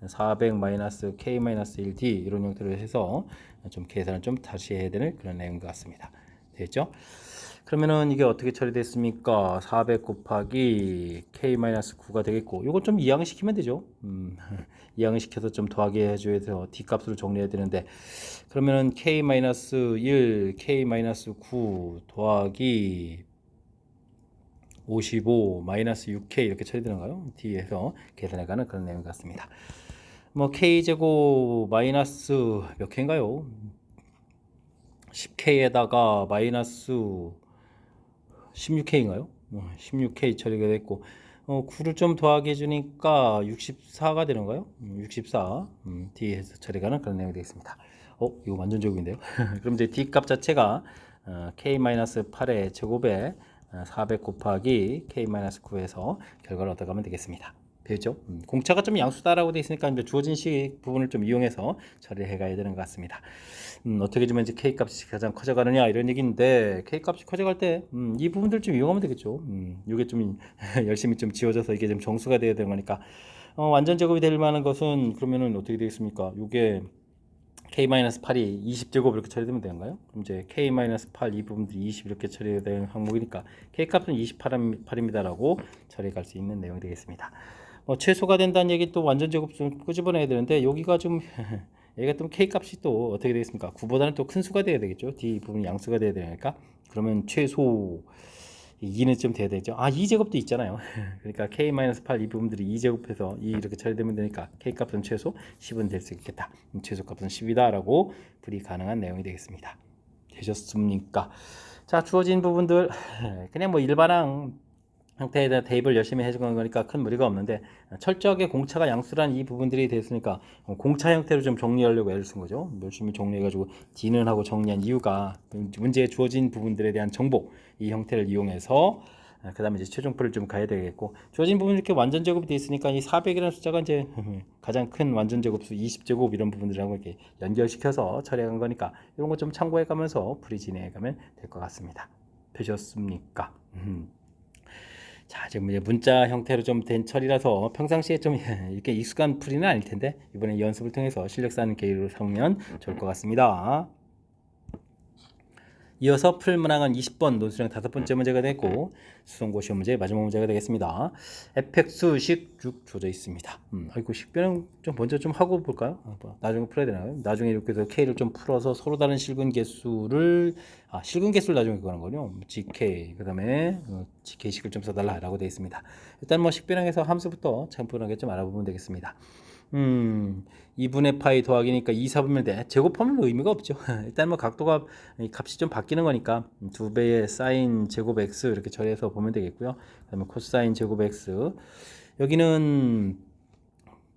400 마이너스 k 마이너스 1d 이런 형태로 해서 좀 계산을 좀 다시 해야 되는 그런 내용 같습니다. 됐죠? 그러면은 이게 어떻게 처리됐습니까? 400 곱하기 k-9가 되겠고, 이거 좀 이항을 시키면 되죠. 이항을 시켜서 좀 더하게 해줘야 돼서 뒷값으로 정리해야 되는데, 그러면은 k-1, k-9 더하기 55 마이너스 6k 이렇게 처리되는가요? 뒤에서 계산해가는 그런 내용 같습니다. 뭐 k제곱 마이너스 몇 k인가요? 10k에다가 마이너스 16K인가요? 16K 처리가 됐고 9를 좀 더하게 해주니까 64가 되는가요? 64 D에서 처리가는 그런 내용이 되겠습니다. 이거 완전 제곱인데요. 그럼 이제 D 값 자체가 K-8의 제곱에 400 곱하기 K-9에서 결과를 얻어가면 되겠습니다. 되죠? 공차가 좀 양수다라고 되어 있으니까 이제 주어진 식 부분을 좀 이용해서 처리해 가야 되는 것 같습니다. 어떻게 주면 이제 K 값이 가장 커져가느냐 이런 얘기인데 K 값이 커져갈 때 이 부분들 좀 이용하면 되겠죠. 이게 좀 열심히 좀 지워져서 이게 좀 정수가 돼야 되는 거니까 완전 제곱이 될 만한 것은 그러면은 어떻게 되겠습니까? 이게 K-8이 20제곱 이렇게 처리되면 되는가요? 그럼 이제 K-8 이 부분들이 20 이렇게 처리되는 항목이니까 K 값은 28입니다라고 처리할 수 있는 내용이 되겠습니다. 최소가 된다는 얘기 또 완전 제곱 좀 끄집어내야 되는데 여기가 좀 얘가 또 K 값이 또 어떻게 되겠습니까? 9보다는 또 큰 수가 돼야 되겠죠. D 부분이 양수가 돼야 되니까 그러면 최소 2는 좀 돼야 되죠. 2제곱도 있잖아요. 그러니까 K-8 이 부분들이 2제곱해서 2 이렇게 처리되면 되니까 K 값은 최소 10은 될 수 있겠다. 최소 값은 10이다 라고 불이 가능한 내용이 되겠습니다. 되셨습니까? 자, 주어진 부분들 그냥 뭐 일반항 형태에 대한 대입을 열심히 해주는 거니까 큰 무리가 없는데 철저하게 공차가 양수란 이 부분들이 됐으니까 공차 형태로 좀 정리하려고 애를 쓴 거죠. 열심히 정리해가지고 D는 하고 정리한 이유가 문제에 주어진 부분들에 대한 정보 이 형태를 이용해서 그 다음에 이제 최종표를 좀 가야 되겠고 주어진 부분 이렇게 완전 제곱이 돼 있으니까 이 400이라는 숫자가 이제 가장 큰 완전 제곱수 20제곱 이런 부분들하고 이렇게 연결시켜서 처리한 거니까 이런 거 좀 참고해 가면서 풀이 진행해 가면 될 것 같습니다. 되셨습니까? 자, 지금 이제 문자 형태로 좀 된 처리라서 평상시에 좀 이렇게 익숙한 풀이는 아닐 텐데 이번에 연습을 통해서 실력 쌓는 계기로 삼으면 좋을 것 같습니다. 이어서 풀 문항은 20번 논술형 5번째 문제가 되고 수성고 시험 문제 마지막 문제가 되겠습니다. fx식 쭉 주어져 있습니다. 아이고 식변은 좀 먼저 좀 하고 볼까요? 나중에 풀어야 되나요? 나중에 이렇게 해서 k를 좀 풀어서 서로 다른 실근 개수를 실근 개수를 나중에 구하는 거군요. gk 그다음에 gk식을 좀 써달라라고 되어 있습니다. 일단 뭐 식변형에서 함수부터 참고하게 좀 알아보면 되겠습니다. 2분의 파이 더하기니까 2, 4분면 돼. 제곱하면 의미가 없죠. 일단 뭐 각도가 값이 좀 바뀌는 거니까 2배의 사인 제곱 x 이렇게 처리해서 보면 되겠고요. 그다음에 코사인 제곱 x 여기는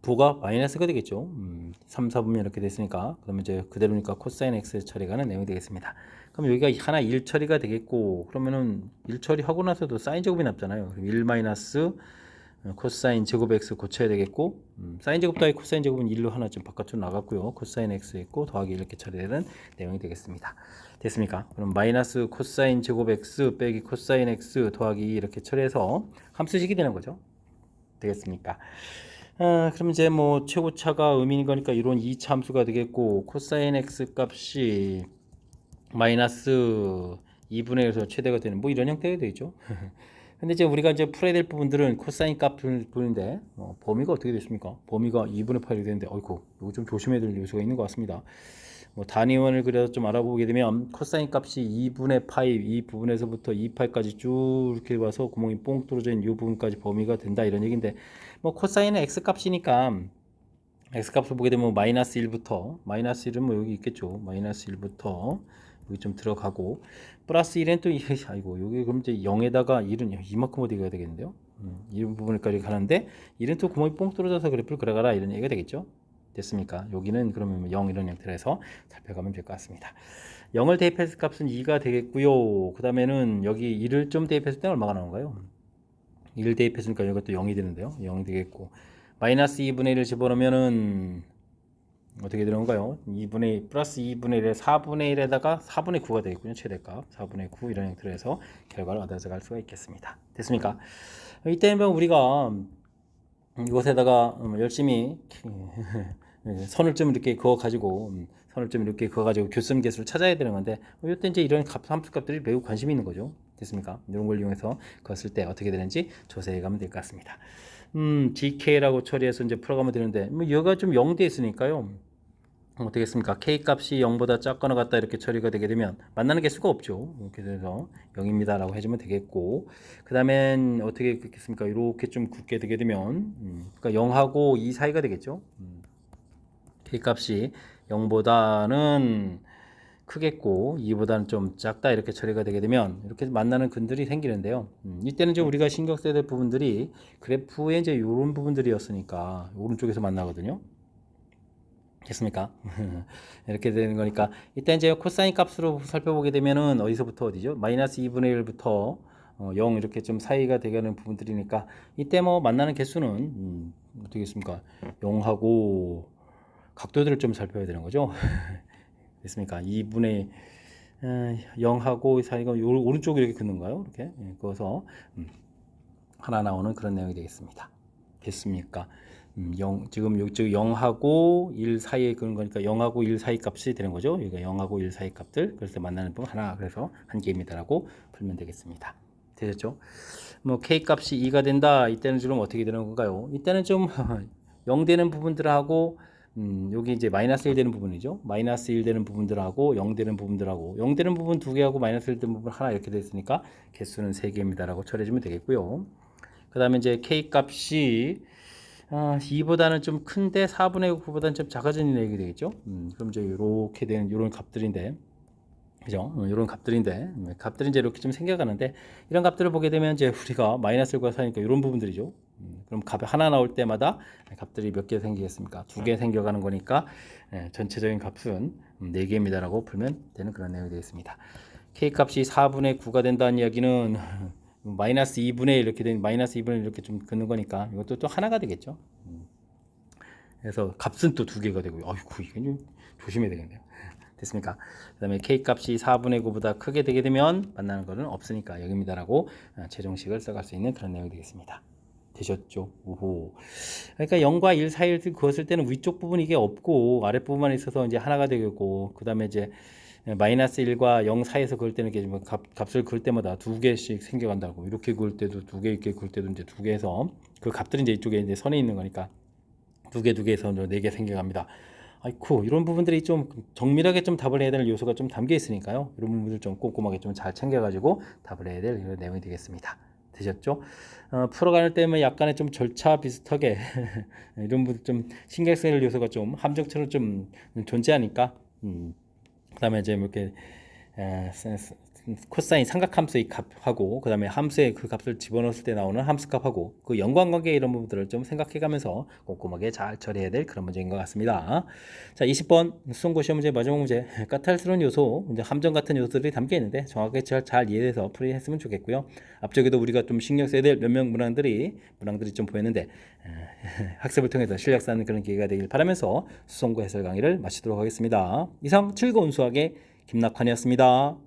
부가 마이너스가 되겠죠. 3, 4분면 이렇게 됐으니까 그러면 이제 그대로니까 코사인 x 처리가는 내용이 되겠습니다. 그럼 여기가 하나 1 처리가 되겠고 그러면은 1 처리하고 나서도 사인 제곱이 남잖아요. 그럼 1 마이너스 코사인 제곱 x 고쳐야 되겠고 사인 제곱 더하기 코사인 제곱은 1로 하나 좀 바깥으로 나갔고요. 코사인 x 있고 더하기 이렇게 처리되는 내용이 되겠습니다. 됐습니까? 그럼 마이너스 코사인 제곱 x 빼기 코사인 x 더하기 이렇게 처리해서 함수식이 되는 거죠. 되겠습니까? 그럼 이제 뭐 최고차가 의미인 거니까 이런 2차 함수가 되겠고 코사인 x 값이 마이너스 2분의 1에서 최대가 되는 뭐 이런 형태가 되겠죠. 근데 이제 우리가 이제 풀어야 될 부분들은 코사인 값을 보는데 범위가 어떻게 됐습니까? 범위가 2분의 8이 되는데 어이구 이거 좀 조심해야 될 요소가 있는 것 같습니다. 단위원을 그려서 좀 알아보게 되면 코사인 값이 2분의 파이 이 부분에서부터 2파이까지 쭉 이렇게 와서 구멍이 뽕 뚫어져 있는 이 부분까지 범위가 된다 이런 얘기인데 코사인은 x 값이니까 x 값을 보게 되면 마이너스 1부터 마이너스 1은 뭐 여기 있겠죠. 마이너스 1부터 여기 좀 들어가고 플러스 1은 또 아이고 여기 그럼 이제 0에다가 1은 이만큼 어디 가야 되겠는데요. 이 부분까지 가는데 1은 또 구멍이 뽕 뚫어져서 그래프를 그려가라 이런 얘기가 되겠죠. 됐습니까? 여기는 그러면 0 이런 형태로 해서 살펴가면 될 것 같습니다. 0을 대입했을 값은 2가 되겠고요. 그 다음에는 여기 1을 좀 대입했을 때 얼마가 나오는가요? 1을 대입했으니까 이것도 0이 되는데요. 0이 되겠고 마이너스 2분의 1을 집어넣으면은 어떻게 되는가요? 2분의 플러스 2분의 1에 4분의 1에다가 4분의 9가 되겠군요. 최대값 4분의 9 이런 형태로 해서 결과를 얻어갈 수가 있겠습니다. 됐습니까? 이때는 우리가 이것에다가 열심히 선을 좀 이렇게 그어 가지고 선을 좀 이렇게 그어 가지고 교점 개수를 찾아야 되는 건데 이때 이제 이런 함수값들이 매우 관심이 있는 거죠. 됐습니까? 이런 걸 이용해서 그었을 때 어떻게 되는지 조사해 가면 될 것 같습니다. GK라고 처리해서 이제 풀어가면 되는데 뭐 여기가 좀 0돼 있으니까요. 어떻게 했습니까? K 값이 0보다 작거나 같다 이렇게 처리가 되게 되면 만나는 개수가 없죠. 이렇게 돼서 0입니다 라고 해주면 되겠고 그 다음엔 어떻게 했겠습니까? 이렇게 좀 굳게 되게 되면 그러니까 0하고 2 사이가 되겠죠. K 값이 0보다는 크겠고 2보다는 좀 작다 이렇게 처리가 되게 되면 이렇게 만나는 근들이 생기는데요. 이때는 이제 우리가 신경 써야 될 부분들이 그래프의 이제 이런 부분들이었으니까 오른쪽에서 만나거든요. 됐습니까? 이렇게 되는 거니까 이때 이제 코사인 값으로 살펴보게 되면은 어디서부터 어디죠? 마이너스 2분의 1부터 0 이렇게 좀 사이가 되는 부분들이니까 이때 뭐 만나는 개수는 어떻게 있습니까? 0하고 각도들을 좀 살펴야 되는 거죠. 됐습니까? 2분의 0하고 사이가 오른쪽으로 이렇게 긋는가요? 이렇게 그어서 하나 나오는 그런 내용이 되겠습니다. 됐습니까? 0, 지금 이쪽 0하고 1 사이에 그런 거니까 0하고 1 사이 값이 되는 거죠. 여기가 0하고 1 사이 값들. 그래서 만나는 부분 하나, 그래서 한 개입니다라고 풀면 되겠습니다. 되셨죠? 뭐 K 값이 2가 된다. 이때는 지금 어떻게 되는 건가요? 이때는 좀 0 되는 부분들하고 여기 이제 마이너스 1 되는 부분이죠. 마이너스 1 되는 부분들하고 0 되는 부분들하고 0 되는 부분 2개하고 마이너스 1 되는 부분 하나 이렇게 됐으니까 개수는 3개입니다라고 처리해주면 되겠고요. 그 다음에 이제 K 값이 2보다는 좀 큰데 4분의 9보다는 좀 작아지는 얘기 되겠죠. 그럼 이제 이렇게 되는 이런 값들인데, 그죠? 이런 값들인데, 값들이 이제 이렇게 좀 생겨가는데, 이런 값들을 보게 되면 이제 우리가 마이너스를 사니까 이런 부분들이죠. 그럼 값이 하나 나올 때마다 값들이 몇 개 생기겠습니까? 2개 생겨가는 거니까 전체적인 값은 4개입니다라고 풀면 되는 그런 내용이 되겠습니다. K 값이 4분의 9가 된다는 이야기는 마이너스 2분의 1 이렇게 된 마이너스 2분의 1 이렇게 좀 긋는 거니까 이것도 또 하나가 되겠죠. 그래서 값은 또 2개가 되고요. 아이고 이게 좀 조심해야 되겠네요. 됐습니까? 그다음에 K 값이 4분의 9보다 크게 되게 되면 만나는 거는 없으니까 여기입니다라고 최종식을 써갈 수 있는 그런 내용이 되겠습니다. 되셨죠? 오호. 그러니까 0과 1 사이를 그었을 때는 위쪽 부분 이게 없고 아랫 부분만 있어서 이제 하나가 되겠고 그다음에 이제 마이너스 1과 0 사이에서 그을 때는 이렇게 값을 그을 때마다 2개씩 생겨간다고 이렇게 그을 때도 2개 이렇게 그을 때도 이제 2개에서 그 값들이 이제 이쪽에 이제 선에 있는 거니까 2개에서 4개 생겨갑니다. 아이쿠 이런 부분들이 좀 정밀하게 좀 답을 해야 될 요소가 좀 담겨 있으니까요. 이런 부분들 좀 꼼꼼하게 좀 잘 챙겨가지고 답을 해야 될 이런 내용이 되겠습니다. 되셨죠? 풀어갈 때면 약간의 좀 절차 비슷하게 이런 부분 좀 신경 써야 될 요소가 좀 함정처럼 좀 존재하니까 그다음에 이제 이렇게 코사인 삼각함수의 값하고 그다음에 함수의 그 값을 집어넣었을 때 나오는 함수값하고 그 연관관계 이런 부분들을 좀 생각해가면서 꼼꼼하게 잘 처리해야 될 그런 문제인 것 같습니다. 자, 20번 수성고 시험 문제 마지막 문제 까탈스러운 요소, 이제 함정 같은 요소들이 담겨 있는데 정확하게 잘 이해해서 풀이했으면 좋겠고요. 앞쪽에도 우리가 좀 신경 써야 될 몇몇 문항들이 좀 보였는데 학습을 통해서 실력 쌓는 그런 기회가 되길 바라면서 수성고 해설 강의를 마치도록 하겠습니다. 이상 즐거운 수학의 김낙환이었습니다.